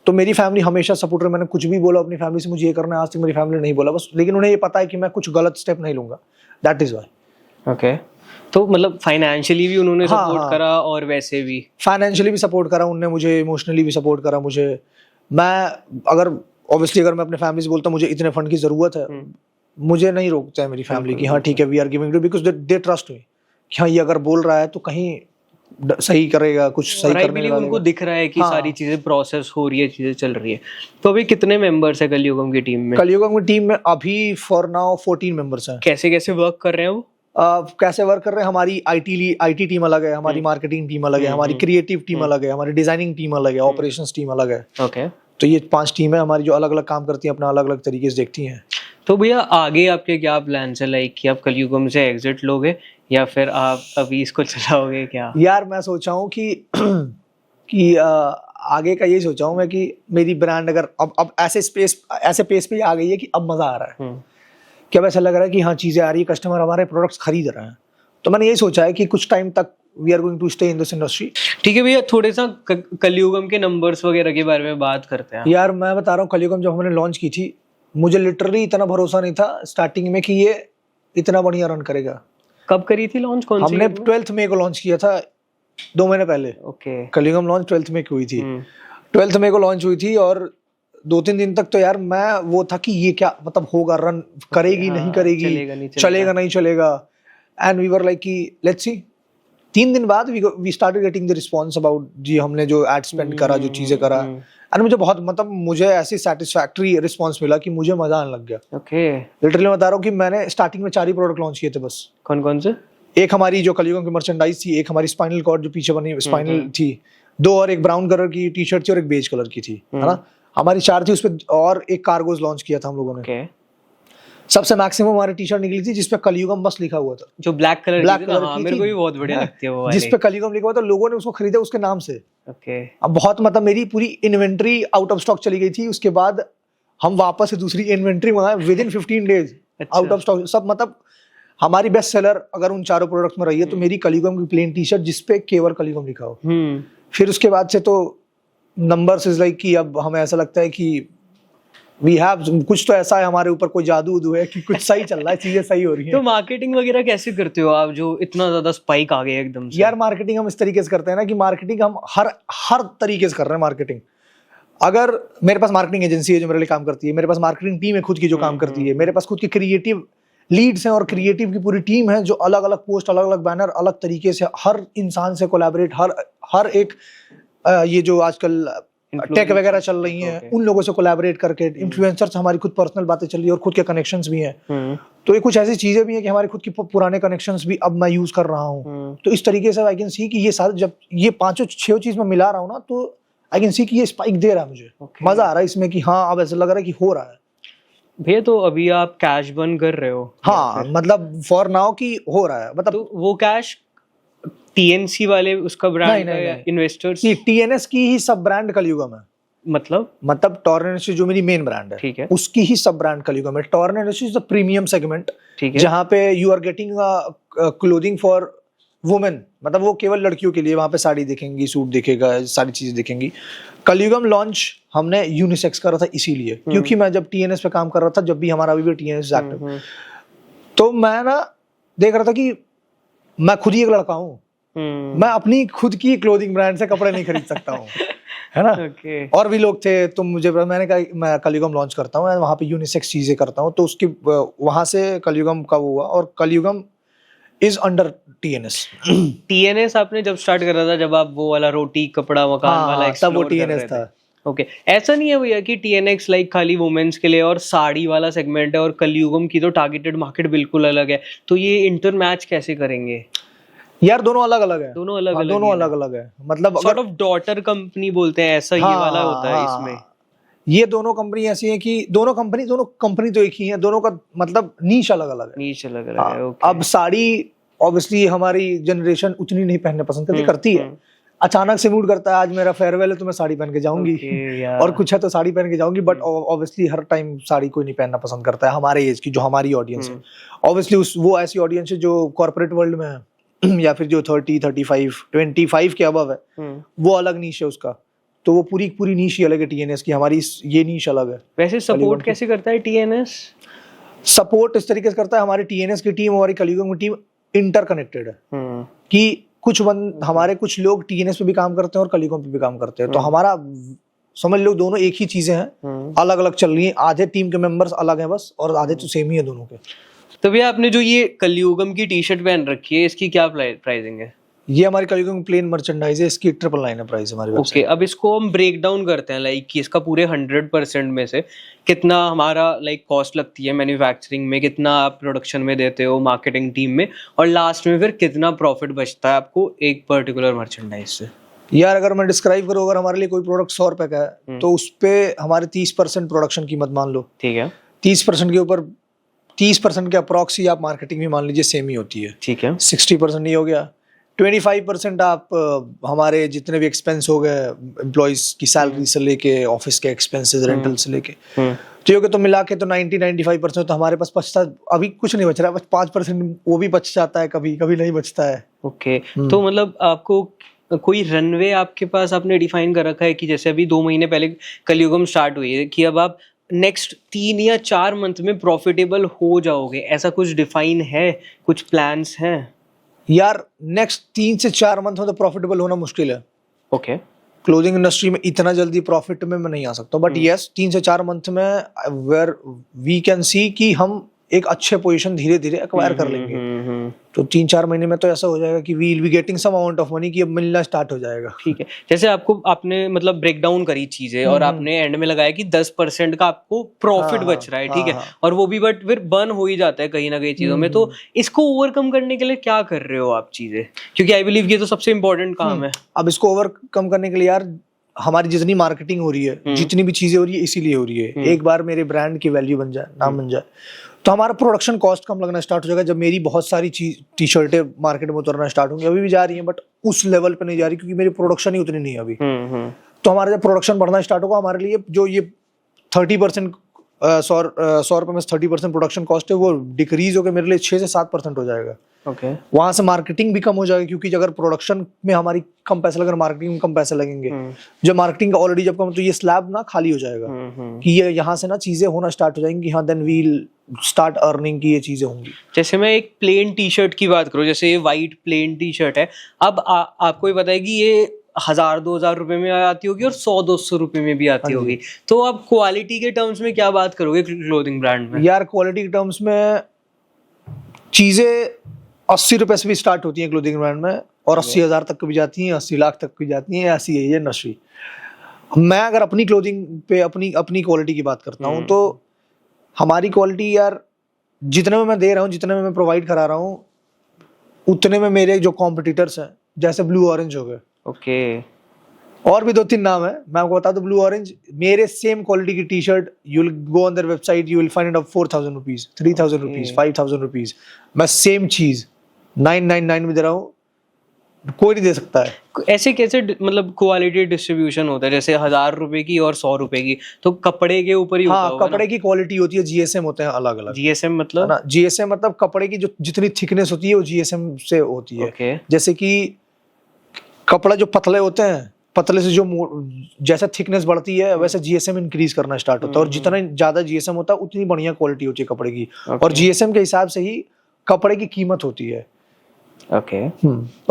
तो मेरी फैमिली हमेशा सपोर्ट रही, मैंने कुछ भी बोला अपनी फैमिली से मुझे ये करना है, आज तक मेरी फैमिली ने नहीं बोला बस, लेकिन उन्हें ये पता है कि मैं कुछ गलत स्टेप नहीं लूंगा, दैट इज व्हाई। ओके, तो मतलब फाइनेंशियली भी उन्होंने हाँ, सपोर्ट हाँ। करा और वैसे भी फाइनेंशियली भी सपोर्ट करा उनने मुझे, इमोशनली भी सपोर्ट करा मुझे। मैं अगर ऑब्वियसली अगर मैं अपने फैमिली से बोलता मुझे इतने फंड की जरूरत है, मुझे नहीं रोकता है मेरी फैमिली कि हाँ ठीक है we are giving to, because they trust me कि हाँ ये अगर बोल रहा है तो कहीं सही करेगा, कुछ सही और आई करने बिलीव वाला उनको है। दिख रहा है कि हाँ। सारी चीजें प्रोसेस हो रही है, चीजें चल रही है। तो अभी कितने मेंबर्स है कलयुगम की टीम में? कलयुगम की टीम में अभी फॉर नाउ 14 मेंबर्स हैं। कैसे कैसे वर्क कर रहे हैं वो? कैसे वर्क कर रहे हैं, हमारी आईटी टीम अलग है, हमारी मार्केटिंग टीम अलग है, हमारी क्रिएटिव टीम अलग है, हमारी डिजाइनिंग टीम अलग है, ऑपरेशंस टीम अलग है। ओके, तो ये 5 टीम है हमारी जो अलग अलग काम करती हैं, अपना अलग अलग तरीके से देखती हैं। तो भैया आगे आपके क्या प्लान्स है, लाइक कि आप कलयुगम से एग्जिट लोगे या फिर आप अभी इसको चलाओगे क्या? यार मैं सोचा हूँ कि आगे का ये सोचा हूँ मैं कि मेरी ब्रांड अगर अब ऐसे पेस पे आ गई है कि अब मजा आ रहा है, कि अब ऐसा लग रहा है कि हाँ चीजें आ रही है, कस्टमर हमारे प्रोडक्ट्स खरीद रहे हैं। तो मैंने यही सोचा है कि कुछ टाइम तक we are going to stay in this industry. ठीक है भैया, थोड़े सा कलयुगम के नंबर्स वगैरह के बारे में बात करते हैं। यार मैं बता रहा हूँ, कलयुगम जब हमने लॉन्च की थी मुझे लिटरली इतना भरोसा नहीं था स्टार्टिंग में कि ये इतना बढ़िया रन करेगा। कब करी थी लॉन्च, कौन सी? हमने 12th मई को लॉन्च किया था, 2 महीने पहले। ओके, कलयुगम लॉन्च 12th मई को हुई थी, 12th मई को लॉन्च हुई थी, और 2-3 दिन तक तो यार मैं वो था कि ये क्या मतलब होगा, रन करेगी नहीं करेगी, चलेगा नहीं चलेगा, एंड वी वर लाइक कि लेट्स सी। 3 दिन बाद we started getting the response about जी हमने जो एड स्पेंड करा, जो चीजें करा, एंड मुझे बहुत मतलब मुझे ऐसी सेटिस्फैक्टरी रिस्पांस मिला कि मुझे मजा आने लग गया। ओके, लिटरली बता रहा हूँ कि मैंने स्टार्टिंग में 4 ही प्रोडक्ट लॉन्च किए थे बस। कौन कौन से? एक हमारी जो कलयुगम की मर्चेंडाइज थी, एक हमारी स्पाइनल कॉर्ड जो पीछे बनी स्पाइनल थी, 2 और एक ब्राउन कलर की टी शर्ट थी और एक बेज कलर की थी, है ना, हमारी 4 थी उसपे, और एक कार्गोज लॉन्च किया था हम लोगों ने। ओके, सबसे मैक्सिमम हमारी टी शर्ट निकली थी जिसपे कलयुगम बस लिखा हुआ था, जो ब्लैक कलर की थी ना, हाँ, की मेरे थी। को भी बहुत बढ़िया हाँ, लगती है वो वाली। जिसपे कलयुगम लिखा हुआ था, लोगों ने उसको खरीदा उसके नाम से। ओके, अब बहुत मतलब मेरी पूरी इन्वेंट्री आउट ऑफ स्टॉक चली गई थी, उसके बाद हम वापस से दूसरी इन्वेंट्री मंगाए with in 15 days out of stock सब। मतलब हमारी बेस्ट सेलर अगर उन 4 प्रोडक्ट्स में रही है तो मेरी कलयुगम की प्लेन टी शर्ट जिसपे केवल कलयुगम लिखा हो। फिर उसके बाद से तो नंबर्स इज लाइक कि अब हमें ऐसा लगता है कि वी हैव कुछ तो ऐसा है हमारे ऊपर, कोई जादू उदू है कि कुछ सही चल रहा है, चीजें सही हो रही हैं। तो मार्केटिंग वगैरह कैसे करते हो आप, जो इतना ज्यादा स्पाइक आ गया एकदम से? यार मार्केटिंग हम इस तरीके से करते हैं ना कि मार्केटिंग हम हर तरीके से कर रहे हैं मार्केटिंग। अगर मेरे पास मार्केटिंग एजेंसी है जो मेरे लिए काम करती है, मेरे पास मार्केटिंग टीम है खुद की जो काम करती है, मेरे पास खुद की क्रिएटिव लीड्स हैं और क्रिएटिव की पूरी टीम है जो अलग अलग पोस्ट, अलग अलग बैनर, अलग तरीके से हर इंसान से कोलैबोरेट, हर एक ये जो आजकल टेक वगैरह चल रही हैं उन लोगों से कोलैबोरेट करके, इन्फ्लुएंसर से हमारी खुद पर्सनल बातें चल रही है और खुद के कनेक्शंस भी हैं। तो ये कुछ ऐसी चीजें भी हैं कि हमारे खुद के पुराने कनेक्शंस भी अब मैं यूज कर रहा हूँ। तो इस तरीके से आई कैन सी कि ये सारे जब ये 5-6 चीज मैं मिला रहा हूँ ना, तो आई कैन सी कि ये स्पाइक दे रहा है मुझे। मजा आ रहा है इसमें कि हाँ अब ऐसा लग रहा है कि हो रहा है। भैया तो अभी आप कैश बर्न कर रहे हो? हाँ मतलब फॉर नाउ की हो रहा है, मतलब तो वो कैश टीएनसी वाले उसका ब्रांड है या इन्वेस्टर्स? टीएनएस की ही सब ब्रांड कलयुगम है। मतलब टॉर्न इंडस्ट्री जो मेरी मेन ब्रांड है, ठीक है, उसकी ही सब ब्रांड कलयुगम है। Torn industry is the premium segment, ठीक है, जहाँ पे you are getting clothing for women, मतलब वो केवल लड़कियों के लिए, वहां पे साड़ी दिखेंगी, सूट दिखेगा, सारी चीजें दिखेंगी। कलयुगम लॉन्च हमने यूनिसेक्स करा था इसीलिए, क्योंकि मैं जब टीएनएस पे काम कर रहा था, जब भी हमारा अभी भी टीएनएस एक्टिव, तो मैं ना देख रहा था कि मैं खुद ही एक लड़का हूँ, मैं अपनी खुद की क्लोथिंग ब्रांड से कपड़े नहीं खरीद सकता हूँ, है ना। और भी लोग थे, तो मैंने कहा मैं कलयुगम लॉन्च करता हूँ, वहाँ पे यूनिसेक्स चीजें करता हूँ, तो उसकी वहां से कलयुगम का हुआ, और कलयुगम इज अंडर टीएनएस। टीएनएस आपने जब स्टार्ट करा था, जब आप वो वाला रोटी कपड़ा मकान वाला तब वो टीएनएस था। ओके, ऐसा नहीं है भैया कि टीएनएक्स लाइक खाली वुमेन्स के लिए और साड़ी वाला सेगमेंट है, और कलयुगम की तो टारगेटेड मार्केट बिल्कुल अलग है, तो ये इंटर मैच कैसे करेंगे? यार दोनों अलग अलग है, दोनों अलग अलग है, मतलब सॉर्ट ऑफ डॉटर कंपनी बोलते हैं ऐसा, ये वाला होता है इसमें। ये दोनों कंपनी ऐसी है कि दोनों कंपनी तो एक ही है, दोनों का मतलब नीश अलग अलग है, नीश अलग अलग है। अब साड़ी ऑब्वियसली हमारी जनरेशन उतनी नहीं पहनना पसंद करती है, अचानक से मूड करता है आज मेरा फेयरवेल है तो मैं साड़ी पहन के जाऊंगी और कुछ है तो साड़ी पहन के जाऊंगी, but obviously her time sari कोई नहीं पहनना पसंद करता है हमारे एज की, जो हमारी ऑडियंस है। ऑब्वियसली वो ऐसी ऑडियंस है जो कॉर्पोरेट वर्ल्ड में है या फिर जो 30, 35, 25 के अबव है, वो अलग नीश है उसका, तो वो पूरी नीश ही अलग है टीएनएस की, हमारी ये नीश अलग है। वैसे सपोर्ट कैसे करता है टीएनएस? सपोर्ट इस तरीके से करता है, हमारी टीएनएस की टीम हमारी कलीगों की टीम इंटरकनेक्टेड है कि हमारे कुछ लोग टीएनएस पे भी काम करते हैं और कलीगों पे भी काम करते हैं, तो हमारा समझ लो दोनों एक ही चीजें हैं, अलग अलग चल रही हैं, आधे टीम के मेंबर्स अलग हैं बस और आधे तो सेम ही है दोनों के। तो भैया आपने जो ये कलयुगम की टी शर्ट पहन रखी है, इसकी क्या प्राइसिंग है? ये हमारी कलीगुम प्लेन मर्चेंडाइज है, इसकी 999 है प्राइस हमारी वेबसाइट। ओके, अब इसको हम ब्रेक डाउन करते हैं लाइक कि इसका पूरे 100% में से कितना हमारा लाइक कॉस्ट लगती है मैन्युफैक्चरिंग में, कितना आप प्रोडक्शन में देते हो, मार्केटिंग टीम में, और लास्ट में फिर कितना प्रॉफिट बचता है आपको एक पर्टिकुलर मर्चेंडाइज से? यार अगर मैं डिस्क्राइब करूँ, अगर हमारे लिए कोई प्रोडक्ट 100 रुपए का है तो उस पे हमारे 30% प्रोडक्शन कीमत मान लो, ठीक है, 30% के ऊपर 30% के अप्रॉक्सी आप मार्केटिंग भी मान लीजिए सेम ही होती है, ठीक है, 60% ये हो गया, 25% आप हमारे जितने भी एक्सपेंस हो गए एम्प्लॉइज की सैलरी से लेके ऑफिस के एक्सपेंसेस रेंटल से लेके, तो मिला के तो 90-95% तो हमारे पास बचता, अभी कुछ नहीं बच रहा है, बस 5% वो भी बच जाता है, कभी कभी नहीं बचता है। ओके, तो मतलब आपको कोई रनवे आपके पास आपने डिफाइन कर रखा है कि जैसे अभी 2 महीने पहले कलयुगम स्टार्ट हुई है कि अब आप नेक्स्ट 3 या 4 मंथ में प्रॉफिटेबल हो जाओगे, ऐसा कुछ डिफाइन है, कुछ प्लान्स हैं? यार नेक्स्ट 3 से 4 मंथ में तो प्रॉफिटेबल होना मुश्किल है। ओके, क्लोथिंग इंडस्ट्री में इतना जल्दी प्रॉफिट में मैं नहीं आ सकता, बट यस 3 से 4 मंथ में वेयर वी कैन सी कि हम एक अच्छे पोजीशन धीरे धीरे एक्वायर कर लेंगे, तो 3-4 महीने में तो ऐसा हो जाएगा कि we will be getting some amount of money कि अब मिलना स्टार्ट हो जाएगा। ठीक है, जैसे आपने मतलब ब्रेक डाउन करी चीजें और आपने एंड में लगाया कि 10% का आपको प्रॉफिट बच रहा है, ठीक है, और वो भी बट फिर बर्न हो ही जाता है कहीं ना कहीं चीजों में, तो इसको ओवरकम करने के लिए क्या कर रहे हो आप चीजें, क्योंकि आई बिलीव ये तो सबसे इम्पोर्टेंट काम है। अब इसको ओवरकम करने के लिए यार हमारी जितनी मार्केटिंग हो रही है, जितनी भी चीजें हो रही है, इसीलिए हो रही है, एक बार मेरे ब्रांड की वैल्यू बन जाए, नाम बन जाए, तो हमारा प्रोडक्शन कॉस्ट कम लगना स्टार्ट हो जाएगा। जब मेरी बहुत सारी टी शर्टें मार्केट में उतरना स्टार्ट होंगी, अभी भी जा रही हैं बट उस लेवल पे नहीं जा रही क्योंकि मेरी प्रोडक्शन ही उतनी नहीं है अभी, तो हमारा जब प्रोडक्शन बढ़ना स्टार्ट होगा, हमारे लिए जो ये 30% 100 रुपए में 30% प्रोडक्शन कॉस्ट है वो डिक्रीज होकर मेरे लिए 6 से 7% हो जाएगा। ओके, वहां से मार्केटिंग भी कम हो जाएगी क्योंकि अगर प्रोडक्शन में हमारी कम पैसे लगे, मार्केटिंग में कम पैसे लगेंगे, जब मार्केटिंग का ऑलरेडी जब कम, तो ये स्लैब ना खाली हो जाएगा कि ये यहाँ से ना चीजें होना स्टार्ट हो जाएंगी, हाँ then we will start earning की ये चीजें होंगी। जैसे मैं एक प्लेन टी शर्ट की बात करूँ, जैसे ये व्हाइट प्लेन टी शर्ट है, अब आपको ही पता है कि ये 1000-2000 रुपए में आती होगी और 100-200 रुपए में भी आती होगी, तो आप क्वालिटी के टर्म्स में क्या बात करोगे क्लोथिंग ब्रांड में? यार क्वालिटी के टर्म्स में चीजें 80 रुपए से भी स्टार्ट होती हैं क्लोथिंग ब्रांड में, और 80,000 तक भी जाती हैं, 80 लाख तक भी जाती हैं, ऐसी है ये इंडस्ट्री। मैं अगर अपनी क्लोथिंग पे अपनी क्वालिटी की बात करता हूँ तो हमारी क्वालिटी यार जितने में मैं दे रहा हूँ, जितने में मैं प्रोवाइड करा रहा हूँ, उतने में मेरे जो कॉम्पिटिटर्स हैं जैसे ब्लू ऑरेंज हो गए, ओके, और भी 2-3 नाम है, मैं आपको बता दूं, ब्लू ऑरेंज मेरे सेम क्वालिटी की T shirt you will go on their website, you will find it of 4,000 rupees, 3,000 rupees, 5,000 rupees, मैं सेम चीज 999 में दे रहा हूँ, कोई नहीं दे सकता है। ऐसे कैसे मतलब क्वालिटी डिस्ट्रीब्यूशन होता है, जैसे 1000 रुपए की और 100 रुपए की, तो कपड़े के ऊपर ही होता होगा? कपड़े की क्वालिटी होती है, जीएसएम होते हैं अलग अलग। जीएसएम मतलब ना, जीएसएम मतलब कपड़े की जो जितनी थिकनेस होती है वो जीएसएम से होती है। okay. जैसे कि कपड़ा जो पतले होते हैं, पतले से जो जैसा थिकनेस बढ़ती है वैसे जीएसएम इंक्रीज करना स्टार्ट होता है, और जितना ज्यादा जीएसएम होता है उतनी बढ़िया क्वालिटी होती है कपड़े की, और जीएसएम के हिसाब से ही कपड़े की कीमत होती है। ओके,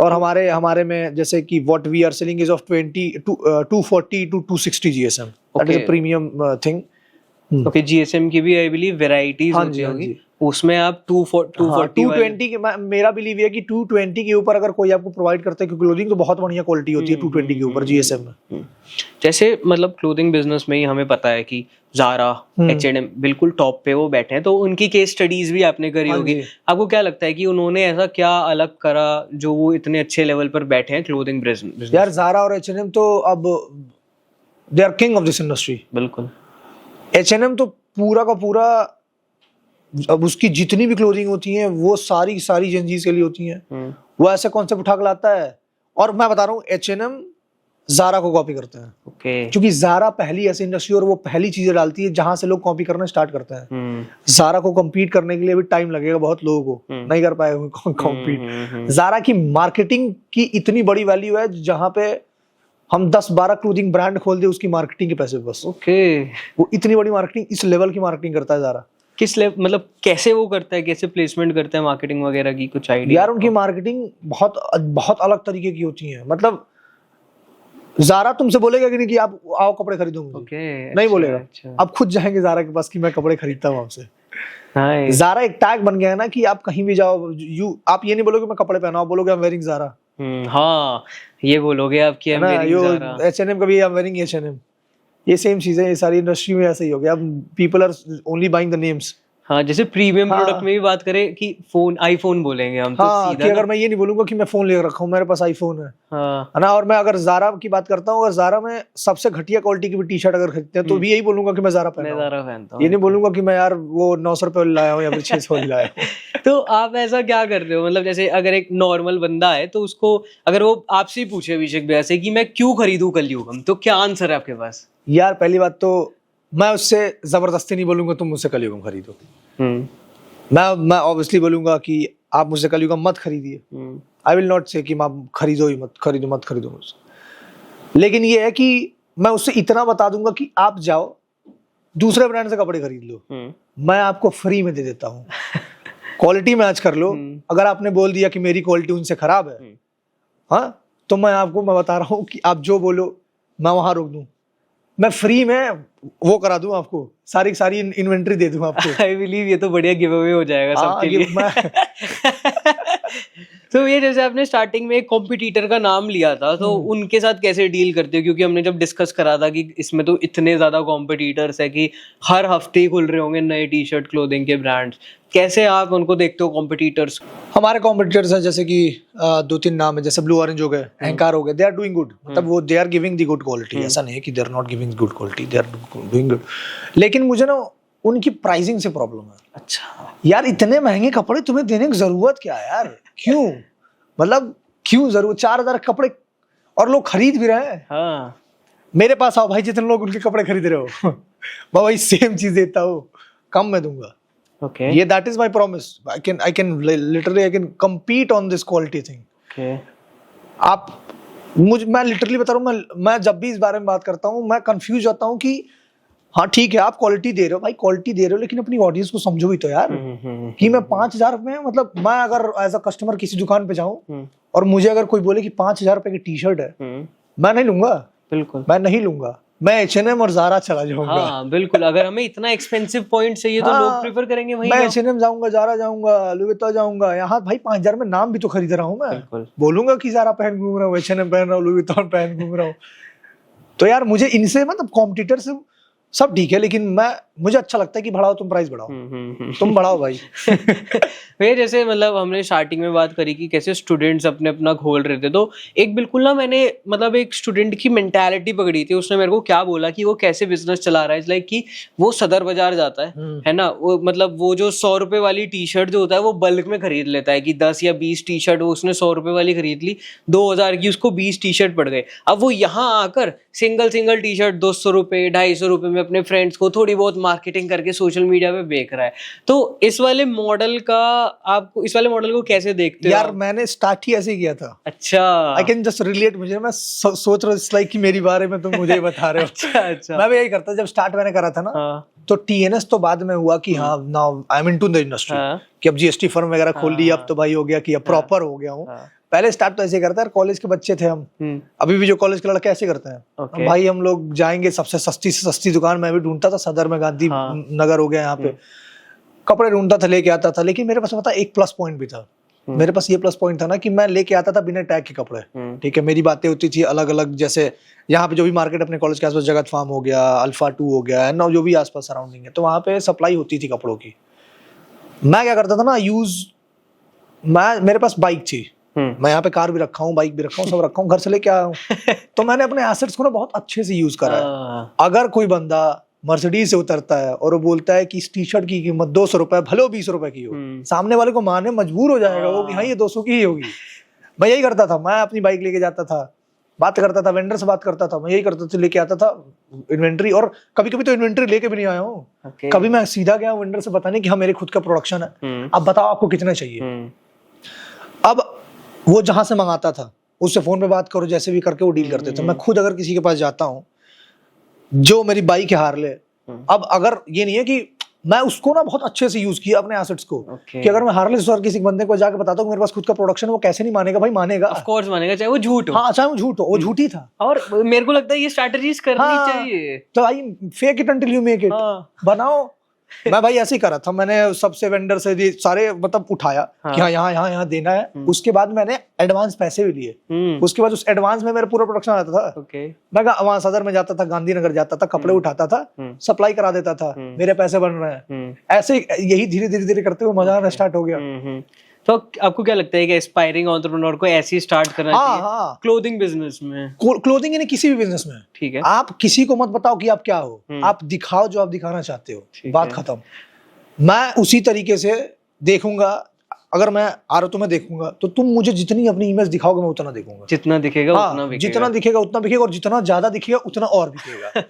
और हमारे में जैसे कि what we are selling is of 240 to 260 GSM, that is a premium thing. Okay, GSM की भी आई बिलीव वैरायटीज होती होगी, उसमें आप 220 के, मेरा बिलीव है कि 220 के ऊपर अगर कोई आपको प्रोवाइड करता है, क्योंकि क्लोथिंग तो बहुत बढ़िया क्वालिटी होती है 220 के ऊपर जीएसएम में। जैसे मतलब क्लोथिंग बिजनेस में ही हमें पता है कि ज़ारा, H&M बिल्कुल टॉप पे वो बैठे हैं, तो उनकी केस स्टडीज भी आपने करी होगी, आपको क्या लगता है कि उन्होंने ऐसा क्या अलग करा जो वो इतने अच्छे लेवल पर बैठे हैं क्लोथिंग बिजनेस? यार ज़ारा और H&M तो अब they are king of this industry. बिल्कुल, H&M तो पूरा का पूरा, अब उसकी जितनी भी क्लोथिंग होती है वो सारी जेंजीज के लिए होती हैं। वो ऐसे कॉन्सेप्ट उठा के लाता है और मैं बता रहा हूँ H&M ज़ारा को कॉपी करते हैं, ओके। क्योंकि ज़ारा पहली ऐसी इंडस्ट्री और वो पहली चीजें डालती है जहां से लोग कॉपी करना स्टार्ट करते हैं। ज़ारा को कम्पीट करने के लिए भी टाइम लगेगा बहुत लोगों को, नहीं कर पाएगा कॉम्पीट। ज़ारा की मार्केटिंग की इतनी बड़ी वैल्यू है, जहां पे हम 10-12 क्लोथिंग ब्रांड खोल दे उसकी मार्केटिंग के पैसे बस। ओके। वो इतनी बड़ी मार्केटिंग, इस लेवल की मार्केटिंग करता है ज़ारा। किस लेवल, मतलब कैसे वो करता है, कैसे प्लेसमेंट करता है मार्केटिंग वगैरह की, कुछ आइडिया? यार उनकी मार्केटिंग बहुत बहुत अलग तरीके की होती है। मतलब ज़ारा तुमसे बोलेगा कि नहीं कि आप आओ कपड़े खरीदो मुझे, ओके, नहीं बोलेगा। अच्छा। आप खुद जाएंगे ज़ारा के पास कि मैं कपड़े खरीदता हूँ आपसे। नाइस। ज़ारा एक टैग बन गया है ना कि आप कहीं भी जाओ, आप ये नहीं बोलोगे मैं कपड़े पहना, आप बोलोगे आई एम वेयरिंग ज़ारा, हाँ ये बोलोगे आप कि है ना। यो H&M का भी आई एम वेयरिंग H&M, ये सेम चीज है। ये सारी इंडस्ट्री में ऐसा ही हो गया। अब people are only buying the names. हाँ, जैसे प्रीमियम हाँ। प्रोडक्ट में भी बात करें कि फोन, आईफोन बोलेंगे हम तो हाँ, सीधा कि ना। अगर मैं ये नहीं बोलूंगा कि मैं फोन लेकर रखा हूँ, मेरे पास आईफोन है हाँ, ना। और मैं अगर ज़ारा की बात करता हूँ, अगर ज़ारा में सबसे घटिया क्वालिटी की भी टी शर्ट अगर खरीदते हैं तो भी यही बोलूंगा कि मैं ज़ारा मैं पहना हूँ। ज़ारा पहनता ये हूँ। नहीं बोलूंगा कि मैं यार वो 900 रुपये लाया हूँ या फिर 600 लाया हूँ। तो आप ऐसा क्या कर रहे हो, मतलब जैसे अगर एक नॉर्मल बंदा है तो उसको अगर वो आपसे ही पूछे अभिषेक भैया से कि मैं क्यों खरीदूं कलयुगम, तो क्या आंसर है आपके पास? यार पहली बात तो मैं उससे जबरदस्ती नहीं बोलूंगा तुम मुझसे कलयुगम खरीदो। मैं ऑब्वियसली बोलूंगा कि आप मुझसे कलयुगम मत खरीदिए। आई विल नॉट से कि आप खरीदो ही मत खरीदो मुझसे। लेकिन ये है कि मैं उससे इतना बता दूंगा कि आप जाओ दूसरे ब्रांड से कपड़े खरीद लो, मैं आपको फ्री में दे देता हूँ। क्वालिटी मैच कर लो। अगर आपने बोल दिया कि मेरी क्वालिटी उनसे खराब है, हाँ, तो मैं बता रहा हूँ कि आप जो बोलो मैं वहां रोक दूं, मैं फ्री में वो करा दूं, आपको सारी इन्वेंट्री दे दूं आपको। आई बिलीव ये तो बढ़िया गिव अवे हो जाएगा सबके लिए। तो ये जैसे आपने स्टार्टिंग में एक कॉम्पिटिटर का नाम लिया था, तो उनके साथ कैसे डील करते हो? क्योंकि हमने जब डिस्कस करा था कि इसमें तो इतने ज्यादा कॉम्पिटिटर्स है कि हर हफ्ते ही खुल रहे होंगे नए टी शर्ट क्लोथिंग के ब्रांड्स, कैसे आप उनको देखते हो कॉम्पिटिटर्स? हमारे कॉम्पिटिटर्स हैं जैसे कि 2-3 नाम है, जैसे ब्लू ऑरेंज हो गए, अहंकार हो गए, दे आर डूइंग गुड। मतलब वो they are giving the good quality. ऐसा नहीं है कि they are not giving good quality, they are doing good. लेकिन मुझे ना उनकी प्राइसिंग से प्रॉब्लम है। अच्छा यार इतने महंगे कपड़े तुम्हें देने की जरूरत क्या है यार? क्यों, मतलब क्यों जरूरत? 4000 कपड़े और लोग खरीद भी रहे हैं। हाँ, मेरे पास आओ भाई, जितने लोग उनके कपड़े खरीद रहे हो मैं वही सेम चीज देता हूँ, कम में दूंगा। ओके, ये that is my promise. I can literally I can compete on this quality thing। Okay. आप मैं लिटरली बता रहा हूँ, मैं जब भी इस बारे में बात करता हूँ मैं कंफ्यूज होता हूँ कि हाँ ठीक है आप क्वालिटी दे रहे हो भाई, क्वालिटी दे रहे हो, लेकिन अपनी ऑडियंस को समझो भी तो यार। कि मैं 5000 में, मतलब मैं अगर एज अ कस्टमर किसी दुकान पे जाऊँ और मुझे अगर कोई बोले कि 5000 रुपए की टी शर्ट है, मैं नहीं लूंगा। बिल्कुल मैं नहीं लूंगा, मैं H&M और ज़ारा चला जाऊंगा। हाँ बिल्कुल, अगर हमें इतना एक्सपेंसिव पॉइंट चाहिए तो लोग प्रेफर करेंगे वहीं मैं जाओ। H&M जाऊंगा, ज़ारा जाऊंगा, लुई विटॉन जाऊंगा। यहाँ भाई 5000 में नाम भी तो खरीद रहा हूँ मैं। बिल्कुल। बोलूंगा कि ज़ारा पहन घूम रहा हूँ, H&M पहन रहा हूँ, लुई विटॉन पहन घूम रहा हूँ। तो यार मुझे इनसे, मतलब कॉम्पिटिटर से सब ठीक है, लेकिन मुझे अच्छा लगता है कि बढ़ाओ, तुम प्राइस बढ़ाओ, तुम बढ़ाओ भाई। फिर जैसे मतलब हमने स्टार्टिंग में बात करी कि कैसे स्टूडेंट्स अपने अपना खोल रहे थे, तो एक बिल्कुल ना मैंने मतलब एक स्टूडेंट की मेंटालिटी पकड़ी थी। उसने मेरे को क्या बोला कि वो कैसे बिजनेस चला रहा है, लाइक कि वो सदर बाजार जाता है ना, वो मतलब वो जो 100 रुपए वाली टी शर्ट जो होता है वो बल्क में खरीद लेता है कि 10 या 20 टी शर्ट वो उसने 100 रुपए वाली खरीद ली, 2000 की उसको 20 टी शर्ट पड़ गए। अब वो यहाँ आकर सिंगल टी शर्ट 200 रुपए 250 रुपए में अपने फ्रेंड्स को थोड़ी बहुत मार्केटिंग करके सोशल मीडिया पे बेच रहा है। तो इस वाले मॉडल को कैसे देखते हो यार आप? मैंने स्टार्ट ही ऐसे ही किया था। अच्छा, आई कैन जस्ट रिलेट। मुझे मैं सोच रहा हूँ लाइक कि मेरी बारे में तुम मुझे ही बता रहे हो। अच्छा मैं भी यही करता जब स्टार्ट मैंने करा था ना। हाँ, तो TNS तो बाद में हुआ कि हाँ now I am into the industry, हाँ, कि अब GST फर्म वगैरह खोल ली, अब तो भाई हो गया कि अब प्रॉपर हो गया हूँ। हाँ, पहले स्टार्ट तो ऐसे करता है, कॉलेज के बच्चे थे हम, अभी भी जो कॉलेज के लड़के ऐसे करते हैं। Okay. भाई हम लोग जाएंगे सबसे सस्ती से सस्ती दुकान, मैं भी ढूंढता था, सदर में गांधी नगर हो गया यहाँ पे, कपड़े ढूंढता था, लेके आता था। लेकिन मेरे पास पता एक प्लस पॉइंट भी था। मेरे पास ये प्लस पॉइंट था ना कि मैं लेके आता था बिना टैग के कपड़े। ठीक है, मेरी बातें होती थी अलग अलग, जैसे यहाँ पे जो भी मार्केट अपने कॉलेज के आसपास, जगत फार्म हो गया, अल्फा 2 हो गया, ना जो भी आसपास सराउंडिंग है, तो वहाँ पे सप्लाई होती थी कपड़ों की। मैं क्या करता था ना, मेरे पास बाइक थी, मैं यहाँ पे कार भी रखा हूँ, बाइक भी रखा हूँ, सब रखा हूँ, घर से लेके आया हूँ। तो मैंने अपने एसेट्स को ना बहुत अच्छे से यूज करा है। अगर कोई बंदा मर्सिडीज से उतरता है और वो बोलता है कि इस टी शर्ट की कीमत 200 रुपए, भले 20 रुपए की हो, सामने वाले को मानने मजबूर हो जाएगा वो कि हाँ ये 200 की ही होगी। मैं यही करता था, मैं अपनी बाइक लेके जाता था, बात करता था, वेंडर से बात करता था, मैं यही करता था, लेके आता था इन्वेंट्री। और कभी कभी तो इन्वेंट्री लेके भी नहीं आया हूँ, कभी मैं सीधा गया वेंडर से बताने कि हाँ मेरे खुद का प्रोडक्शन है, अब बताओ आपको कितना चाहिए। अब वो जहां से मंगाता था उससे फोन पे बात करो, जैसे भी करके वो डील करते थे। मैं खुद अगर किसी के पास जाता हूँ, जो मेरी बाइक है हार्ले, अब अगर ये नहीं है कि मैं उसको ना बहुत अच्छे से यूज किया अपने एसेट्स को, कि अगर मैं हार्ले से किसी बंदे को जाके बताता हूँ मेरे पास खुद का प्रोडक्शन है, वो कैसे नहीं मानेगा भाई, मानेगा, ऑफ कोर्स मानेगा, चाहे वो झूठ हो। हाँ चाहे वो झूठ हो, वो झूठी था। और मेरे को लगता है ये स्ट्रैटेजीज करनी हाँ, चाहिए। तो भाई fake it until you make it, बनाओ। मैं भाई ऐसे ही करा था, मैंने सबसे वेंडर से भी सारे मतलब उठाया कि हाँ यहाँ देना है। उसके बाद मैंने एडवांस पैसे भी लिए। उसके बाद उस एडवांस में मेरा पूरा प्रोडक्शन आता था। मैं वहां सदर में जाता था, गांधीनगर जाता था, कपड़े उठाता था, सप्लाई करा देता था, मेरे पैसे बन रहे हैं। ऐसे यही धीरे धीरे करते हुए मजा आना स्टार्ट हो गया। तो आपको क्या लगता है कि एस्पायरिंग एंटरप्रेन्योर को ऐसे ही स्टार्ट करना चाहिए क्लोथिंग बिजनेस में? क्लोथिंग यानी किसी भी बिजनेस में, ठीक है, आप किसी को मत बताओ कि आप क्या हो, आप दिखाओ जो आप दिखाना चाहते हो, बात खत्म। मैं उसी तरीके से देखूंगा, अगर मैं आरतु में देखूंगा तो तुम मुझे जितनी अपनी इमेज दिखाओगे मैं उतना देखूंगा, जितना दिखेगा उतना बिकेगा, जितना दिखेगा उतना बिकेगा, और जितना ज्यादा दिखेगा उतना और बिकेगा।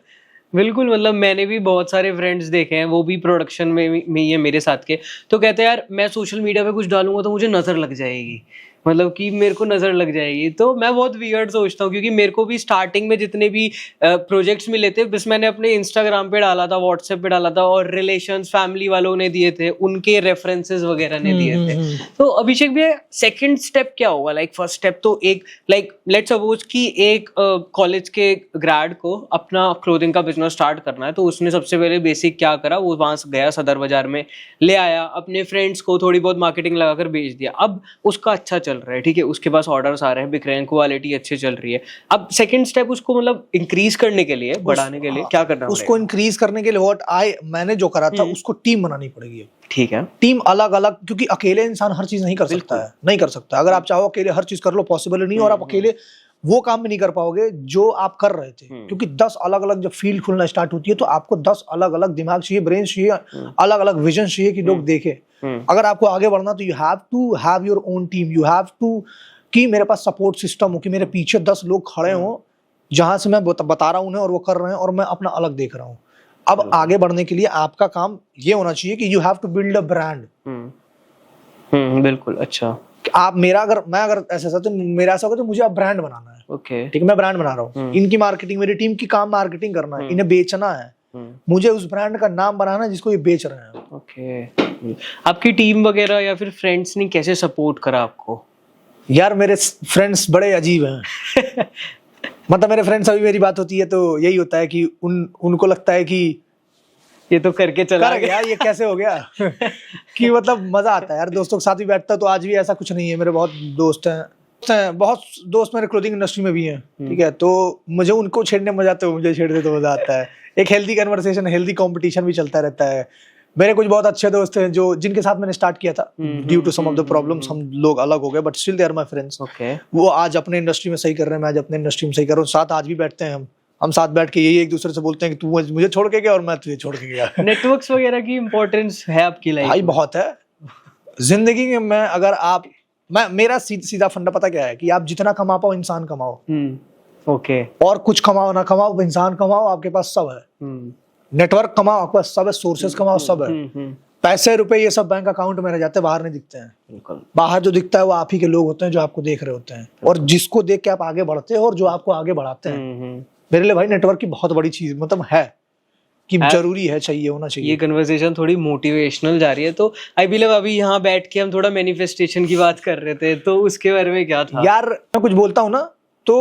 बिल्कुल, मतलब मैंने भी बहुत सारे फ्रेंड्स देखे हैं, वो भी प्रोडक्शन में ही है मेरे साथ के, तो कहते हैं यार मैं सोशल मीडिया पे कुछ डालूंगा तो मुझे नजर लग जाएगी, मतलब कि मेरे को नजर लग जाएगी। तो मैं बहुत वियर्ड सोचता हूँ, क्योंकि मेरे को भी स्टार्टिंग में जितने भी प्रोजेक्ट्स मिले थे बस मैंने अपने इंस्टाग्राम पे डाला था, व्हाट्सएप पे डाला था, और रिलेशंस फैमिली वालों ने दिए थे, उनके रेफरेंसेस वगैरह ने दिए थे। तो अभिषेक भैया सेकंड स्टेप क्या होगा? लाइक फर्स्ट स्टेप तो एक लाइक लेट्स सपोज कि एक कॉलेज के ग्रेड को अपना क्लोथिंग का बिजनेस स्टार्ट करना है, तो उसने सबसे पहले बेसिक क्या करा, वो वहां से गया सदर बाजार में, ले आया, अपने फ्रेंड्स को थोड़ी बहुत मार्केटिंग लगाकर बेच दिया, अब उसका अच्छा चल रहा है, ठीक है, उसके पास ऑर्डर्स आ रहे हैं, बिक रहे हैं, क्वालिटी अच्छी चल रही है। अब सेकंड स्टेप उसको मतलब इंक्रीज करने के लिए, बढ़ाने के लिए क्या करना उसको पड़ेगा? इंक्रीज करने के लिए मैंने जो करा था उसको टीम बनानी पड़ेगी। ठीक है, टीम अलग अलग, क्योंकि अकेले इंसान हर चीज नहीं कर सकता है, नहीं कर सकता। अगर आप चाहो अकेले हर चीज कर लो, पॉसिबल नहीं, और आप अकेले वो काम भी नहीं कर पाओगे जो आप कर रहे थे, क्योंकि 10 अलग अलग जब फील्ड खुलना स्टार्ट होती है तो आपको 10 अलग अलग दिमाग चाहिए, ब्रेन चाहिए, अलग अलग विजन चाहिए कि लोग देखे। अगर आपको आगे बढ़ना तो you have to have your own team, you have to कि मेरे पास सपोर्ट सिस्टम हो, कि मेरे पीछे 10 लोग खड़े हों जहां से मैं बता रहा हूं उन्हें और वो कर रहे हैं और मैं अपना अलग देख रहा हूं। अब आगे बढ़ने के लिए आपका काम ये होना चाहिए कि you have to build a brand. बिल्कुल, अच्छा, आप मैं अगर ऐसा तो मेरा ऐसा होगा तो मुझे अब ब्रांड बनाना है, ओके, ठीक है, मैं ब्रांड बना रहा हूँ, इनकी मार्केटिंग, मेरी टीम की काम मार्केटिंग करना है, इन्हें बेचना है, मुझे उस ब्रांड का नाम बनाना है जिसको ये बेच रहे हैं। ओके, आपकी टीम वगैरह या फिर फ्रेंड्स ने कैसे सपोर्ट करा आपको? यार मेरे फ्रेंड्स बड़े अजीब हैं। मतलब मेरे फ्रेंड्स, अभी मेरी बात होती है तो यही होता है कि उनको लगता है कि ये तो करके चला गया, ये कैसे हो गया। कि मतलब मजा आता है यार, दोस्तों के साथ भी बैठता तो आज भी ऐसा कुछ नहीं है। मेरे बहुत दोस्त हैं, बहुत दोस्त मेरे क्लोथिंग इंडस्ट्री में भी हैं, ठीक है, तो मुझे उनको छेड़ने मजा आता है, मुझे छेड़ते तो मजा आता है। एक हेल्दी कन्वर्सेशन, हेल्दी कंपटीशन भी चलता रहता है। मेरे कुछ बहुत अच्छे दोस्त हैं जिनके साथ मैंने स्टार्ट किया था, due to some of the problems हम लोग अलग हो गए, but still they are my friends. वो आज अपने इंडस्ट्री में सही कर रहे हैं, मैं आज अपने इंडस्ट्री में सही कर रहा हूँ, साथ आज भी बैठते हैं हम साथ बैठ के यही एक दूसरे से बोलते हैं कि तू मुझे छोड़ के गया और मैं तुझे छोड़ के गया। नेटवर्क्स वगैरह की इंपॉर्टेंस है आपकी लाइफ? भाई बहुत है जिंदगी में। अगर आप मेरा सीधा फंडा पता क्या है कि आप जितना कमा पाओ इंसान कमाओ, ओके, और कुछ कमाओ ना कमाओ इंसान कमाओ, आपके पास सब है। नेटवर्क कमाओ, आपके पास सब है, सोर्सेस कमाओ, सब है। पैसे रुपए ये सब बैंक अकाउंट में रह जाते हैं, बाहर नहीं दिखते हैं। बाहर जो दिखता है वो आप ही के लोग होते हैं जो आपको देख रहे होते हैं, और जिसको देख के आप आगे बढ़ते हो और जो आपको आगे बढ़ाते हैं। मेरे लिए भाई नेटवर्क की बहुत बड़ी चीज मतलब है कि जरूरी है, चाहिए, होना चाहिए। ये कन्वर्सेशन थोड़ी मोटिवेशनल जा रही है, तो आई बिलीव अभी यहाँ बैठ के हम थोड़ा मैनिफेस्टेशन की बात कर रहे थे, तो उसके बारे में क्या था? यार मैं कुछ बोलता हूँ ना तो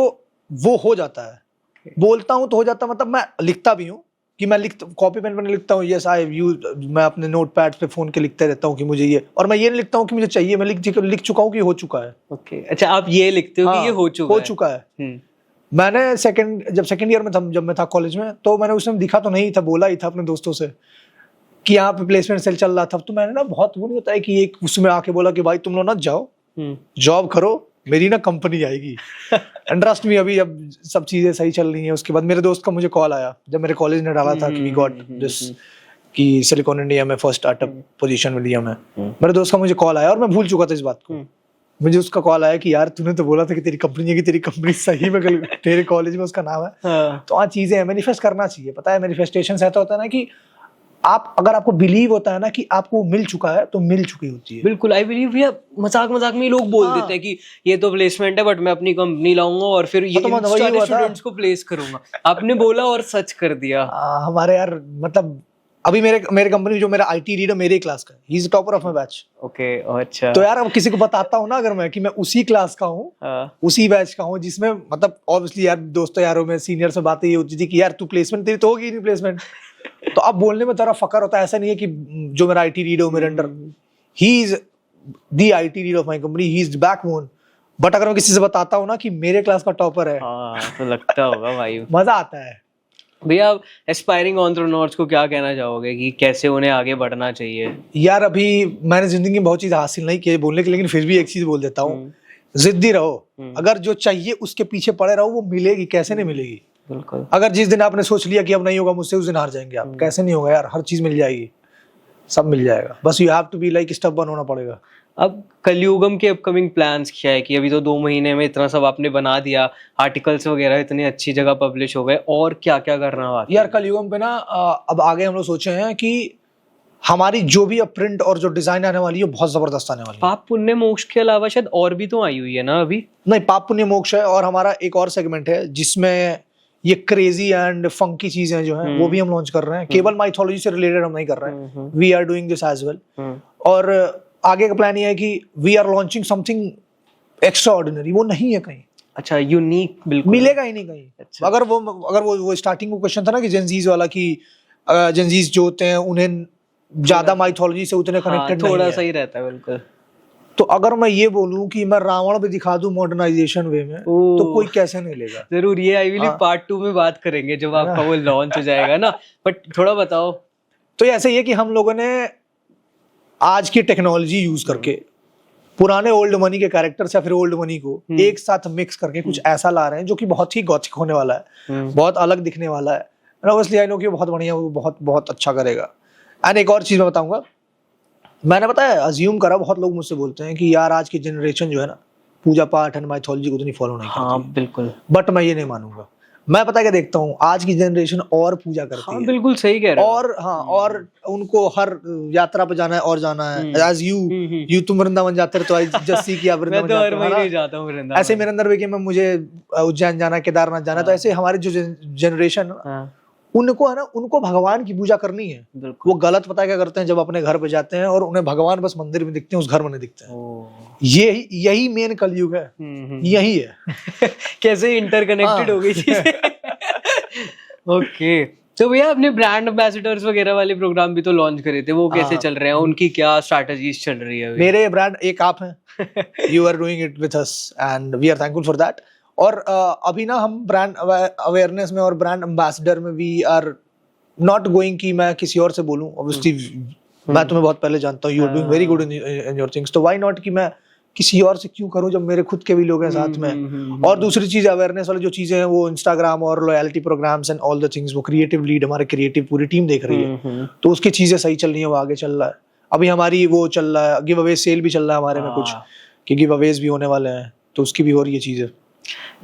वो हो जाता है, बोलता हूँ तो हो जाता है। मतलब मैं लिखता भी हूँ कि मैं कॉपी पेन पर लिखता हूँ, यस आई यूज, मैं अपने नोटपैड पे फोन के लिखते रहता हूँ कि मुझे ये, और मैं ये नहीं लिखता हूँ कि मुझे चाहिए, मैं लिख चुका हूँ कि हो चुका है। ओके, अच्छा, आप ये लिखते हो कि ये हो चुका है। मैंने जब सेकंड ईयर में था, जब मैं था कॉलेज में, तो मैंने उस टाइम दिखा तो नहीं था, बोला ही था अपने दोस्तों से कि यहाँ पे प्लेसमेंट सेल चल रहा था, तो मैंने ना बहुत वो नहीं होता है कि एक उसमें आके बोला कि भाई तुम लोग ना जाओ, जॉब करो, मेरी ना कंपनी आएगी। एंड ट्रस्ट मी, अभी अब सब चीजें सही चल रही हैं। उसके बाद मेरे दोस्त का मुझे कॉल आया जब मेरे कॉलेज ने डाला था कि वी गॉट दिस, कि सिलिकॉन इंडिया में फर्स्ट स्टार्टअप पोजीशन में लिया मैं। मेरे दोस्त का मुझे कॉल आया और मैं भूल चुका था इस बात को। मुझे उसका कॉल आया कि यार तूने तो बोला था कि तेरी कंपनी है, कि तेरी कंपनी सही में तेरे कॉलेज में उसका नाम है। हाँ। तो हाँ चीजें हैं, मैनिफेस्ट करना चाहिए। पता है मैनिफेस्टेशन से ऐसा होता है ना कि आप अगर आपको बिलीव होता है ना कि आपको मिल चुका है तो मिल चुकी होती है। बिल्कुल, आई बिलीव भैया, मजाक मजाक में ही लोग बोल देते हैं कि ये तो प्लेसमेंट है बट मैं अपनी कंपनी लाऊंगा और फिर ये तो वही हुआ था। स्टूडेंट्स को प्लेस करूंगा। आपने बोला और सच कर दिया। हमारे यार मतलब अभी मेरे कंपनी जो मेरा आईटी लीडर मेरे क्लास का, he is topper of my batch. Okay, अच्छा। तो यार अब किसी को बताता हूँ ना अगर मैं कि मैं उसी क्लास का हूँ, उसी बैच का हूँ, जिसमें मतलब ऑब्वियसली यार दोस्तों यारों में सीनियर से बातें ये होती थी कि यार तू प्लेसमेंट तेरी तो होगी नहीं प्लेसमेंट। तो अब बोलने में जरा फकर होता है। ऐसा नहीं है कि जो मेरा आईटी लीडर मेरे under, he is the IT leader of my company, he is the backbone. But अगर मैं किसी से बताता हूँ ना कि मेरे क्लास का टॉपर है, तो लगता होगा भाई, मजा आता है। भैया आप एस्पायरिंग एंटरप्रेन्योर्स को क्या कहना चाहोगे कि कैसे उन्हें आगे बढ़ना चाहिए? यार अभी मैंने जिंदगी में बहुत चीज हासिल नहीं की बोलने की, लेकिन फिर भी एक चीज बोल देता हूँ, जिद्दी रहो। अगर जो चाहिए उसके पीछे पड़े रहो, वो मिलेगी, कैसे नहीं मिलेगी। बिल्कुल। अगर जिस दिन आपने सोच लिया कि अब नहीं होगा मुझसे, उस दिन हार जाएंगे आप। कैसे नहीं होगा यार, हर चीज मिल जाएगी, सब मिल जाएगा, बस you have to be like stubborn होना पड़ेगा। अब कलयुगम के अपकमिंग प्लान्स क्या है कि अभी तो 2 महीने में इतना सब आपने बना दिया, आर्टिकल्स वगैरह इतनी अच्छी जगह पब्लिश हो गए, और क्या क्या करना बाकी? यार कलयुगम पे ना अब आगे हम लोग सोचे हैं कि हमारी जो भी अब प्रिंट और जो डिजाइन आने वाली है बहुत जबरदस्त आने वाली है। पाप पुण्य मोक्ष के अलावा शायद और भी तो आई हुई है ना अभी? नहीं, पाप पुण्य मोक्ष है, और हमारा एक और सेगमेंट है जिसमें ये क्रेजी एंड फंकी चीजें जो हैं वो भी हम लॉन्च कर रहे हैं। केवल माइथोलॉजी से रिलेटेड हम नहीं कर रहे हैं, we are doing this as well. और आगे का प्लान ये है कि we are launching something extraordinary, वो नहीं है कहीं। अच्छा, यूनिक बिल्कुल मिलेगा ही नहीं कहीं। अच्छा। अगर वो स्टार्टिंग को क्वेश्चन था ना कि जेनजीज वाला, कि जेनजीज जो होते हैं उन्हें ज्यादा माइथोलॉजी से उतने कनेक्टेड नहीं है, थोड़ा सही रहता है। बिल्कुल। तो अगर मैं ये बोलूं कि मैं रावण भी दिखा दूं मॉडर्नाइजेशन वे में, तो कोई कैसे नहीं लेगा। जरूर, ये आई विल पार्ट 2 में बात करेंगे जब आपका वो लॉन्च हो जाएगा ना, बट थोड़ा बताओ। तो ऐसे ही है कि हम लोगों ने आज की टेक्नोलॉजी यूज करके पुराने ओल्ड मनी के कैरेक्टर्स या फिर ओल्ड मनी को एक साथ मिक्स करके कुछ ऐसा ला रहे हैं जो कि बहुत ही गॉथिक होने वाला है, बहुत अलग दिखने वाला है। ऑब्वियसली आई नो कि बहुत बढ़िया, वो बहुत बहुत अच्छा करेगा। एंड एक और चीज मैं बताऊंगा, मैंने बताया अज्यूम करा, बहुत लोग मुझसे बोलते हैं कि यार आज की जनरेशन जो है ना पूजा पाठ एंड माइथोलॉजी को उतनी फॉलो नहीं करती। हाँ बिल्कुल, बट मैं ये नहीं मानूंगा। मैं पता क्या देखता हूँ, आज की जनरेशन और पूजा करती है। बिल्कुल सही कह रहे हो। और उनको हर यात्रा पे जाना है और जाना है। एज यू तुम वृंदावन जाते रहे तो आई जस्ट सी कि आप वृंदावन मैं तो हर महीने जाता हूँ वृंदावन। ऐसे मेरे अंदर भी कि मैं मुझे उज्जैन जाना है, केदारनाथ जाना है। तो ऐसे हमारे जो जनरेशन उनको है ना, उनको भगवान की पूजा करनी है। वो गलत पता क्या करते हैं, जब अपने घर पे जाते हैं और उन्हें भगवान बस मंदिर में दिखते हैं, उस घर में नहीं दिखते हैं। यही मेन कलयुग है, यही है। कैसे इंटरकनेक्टेड हो गई चीजें। ओके, तो भैया अपने ब्रांड एम्बेसडर्स वगैरह वाले प्रोग्राम भी तो लॉन्च करे थे, वो कैसे चल रहे हैं? उनकी क्या स्ट्रैटेजीज चल रही है? मेरे ब्रांड एक आप हैं, you are doing it with us and we are thankful for that. और अभी ना हम ब्रांड अवेयरनेस में और ब्रांड एम्बेसडर में वी आर नॉट गोइंग कि मैं किसी और से बोलूं। ऑब्वियसली मैं तुम्हें बहुत पहले जानता हूं, you are doing very good in your things, तो व्हाई नॉट कि मैं किसी और से क्यों करूं जब मेरे खुद के भी लोग हैं साथ में। और दूसरी चीज, अवेयरनेस वाली जो चीजें हैं वो इंस्टाग्राम और loyalty programs and all the things, वो क्रिएटिव लीड हमारे क्रिएटिव पूरी टीम देख रही है, तो उसकी चीजें सही चल रही है, वो आगे चल रहा है। अभी हमारी वो चल रहा है, गिव अवे सेल भी चल रहा है हमारे में कुछ, कि गिव अवेज भी होने वाले हैं, तो उसकी भी हो रही है चीजें।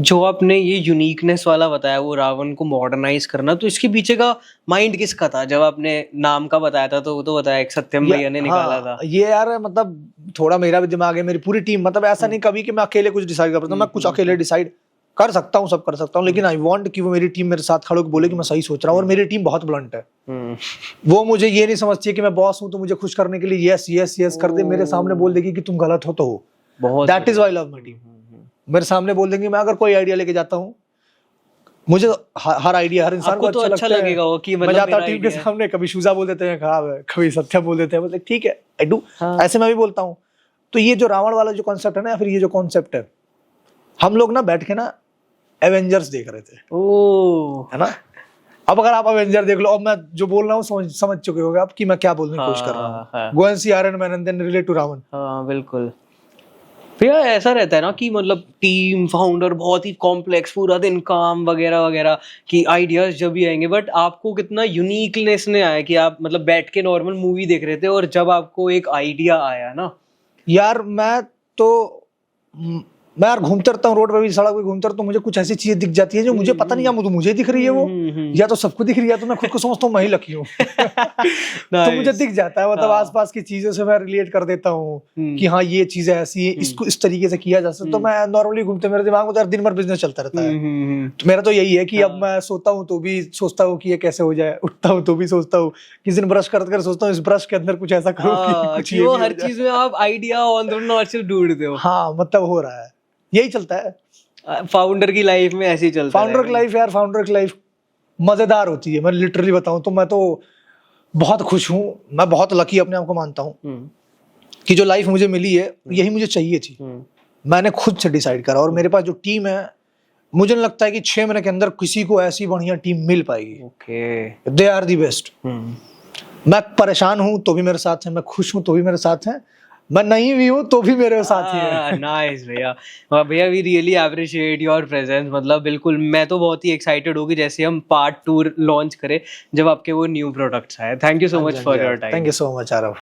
जो आपने ये यूनिकनेस वाला बताया, वो रावण को मॉडर्नाइज करना, तो इसके पीछे का माइंड किसका था? जब आपने नाम का बताया था तो वो तो बताया एक सत्यम भैया ने निकाला था। ये यार मतलब थोड़ा मेरा भी दिमाग है, मेरी पूरी टीम, मतलब ऐसा नहीं कभी कि मैं अकेले कुछ डिसाइड कर सकता हूँ। मैं कुछ अकेले डिसाइड कर सकता हूँ, सब कर सकता हूँ, लेकिन आई वांट कि वो मेरी टीम मेरे साथ खड़े होकर बोले कि मैं सही सोच रहा हूँ। और मेरी टीम बहुत ब्लंट है, वो मुझे ये नहीं समझती है कि मैं बॉस हूँ तो मुझे खुश करने के लिए यस यस यस कर दे, मेरे सामने बोल देगी कि तुम गलत हो तो हो। That is why I love my team. मेरे सामने बोल देंगे, मैं अगर कोई आइडिया लेके जाता हूँ, मुझे हर आइडिया हर इंसान को तो अच्छा लगेगा वो कि मैं जाता हूँ टीम के सामने, कभी शूजा बोल देते हैं खराब है, कभी सत्या बोल देते हैं, मतलब ठीक है आई डू, ऐसे मैं भी बोलता हूँ। तो ये जो रावण वाला जो कॉन्सेप्ट है ना, फिर ये जो कॉन्सेप्ट है, हम लोग ना बैठ के ना एवेंजर्स देख रहे थे, है ना। अब अगर आप एवेंजर देख लो, अब मैं जो बोल रहा हूँ समझ चुके होगे आप कि मैं क्या बोलने की कोशिश कर रहा हूँ। Go and see Iron Man and then relate to Ravan. हाँ बिल्कुल भैया, ऐसा रहता है ना कि मतलब टीम फाउंडर बहुत ही कॉम्प्लेक्स, पूरा दिन काम वगैरह वगैरह की आइडियाज जब भी आएंगे, बट आपको कितना यूनिकनेस ने आया कि आप मतलब बैठ के नॉर्मल मूवी देख रहे थे और जब आपको एक आइडिया आया ना। यार मैं तो मैं यार घूमते रहता हूँ रोड पे भी, सड़क पे घूमते रहता हूँ, मुझे कुछ ऐसी चीजें दिख जाती है जो मुझे पता नहीं, या मुझे दिख रही है वो, या तो सबको दिख रही है, तो मैं खुद को समझता हूँ मैं ही लकी हूँ। तो मुझे दिख जाता है, मतलब आसपास की चीजों से मैं रिलेट कर देता हूँ कि हाँ ये चीजें ऐसी है, इसको इस तरीके से किया जा सकता। तो मैं नॉर्मली घूमते, मेरे दिमाग में तो दिन भर बिजनेस चलता रहता है। तो मेरा तो यही है कि अब मैं सोता हूँ तो भी सोचता हूँ कि ये कैसे हो जाए, उठता हूँ तो भी सोचता हूँ, किसी दिन ब्रश करते कर सोचता हूँ इस ब्रश के अंदर कुछ ऐसा करो कि कुछ ये वो भी हर हो जाए। चीज में आप आइडिया एंटरप्रेन्योरशिप ढूंढते हो। हाँ मतलब हो रहा है, यही चलता है। फाउंडर की लाइफ में ऐसे ही चलता है। फाउंडर की लाइफ यार, फाउंडर की लाइफ मजेदार होती है। मैं लिटरली बताऊं तो मैं तो बहुत खुश हूँ, मैं बहुत लकी अपने आप को मानता हूँ कि जो लाइफ मुझे मिली है यही मुझे चाहिए थी। मैंने खुद से डिसाइड करा, और मेरे पास जो टीम है, मुझे नहीं लगता है कि 6 महीने के अंदर किसी को ऐसी बढ़िया टीम मिल पाएगी। Okay, they are the best. मैं परेशान हूँ तो भी मेरे साथ हैं, मैं खुश हूँ तो भी मेरे साथ हैं, मैं नहीं भी हूँ तो भी मेरे साथ ही है। नाइस भैया, भैया we really appreciate your presence. मतलब बिल्कुल, मैं तो बहुत ही एक्साइटेड हूँ कि जैसे हम पार्ट 2 लॉन्च करें जब आपके वो न्यू प्रोडक्ट्स आए। Thank you so much for your time. Thank you so much Aarav.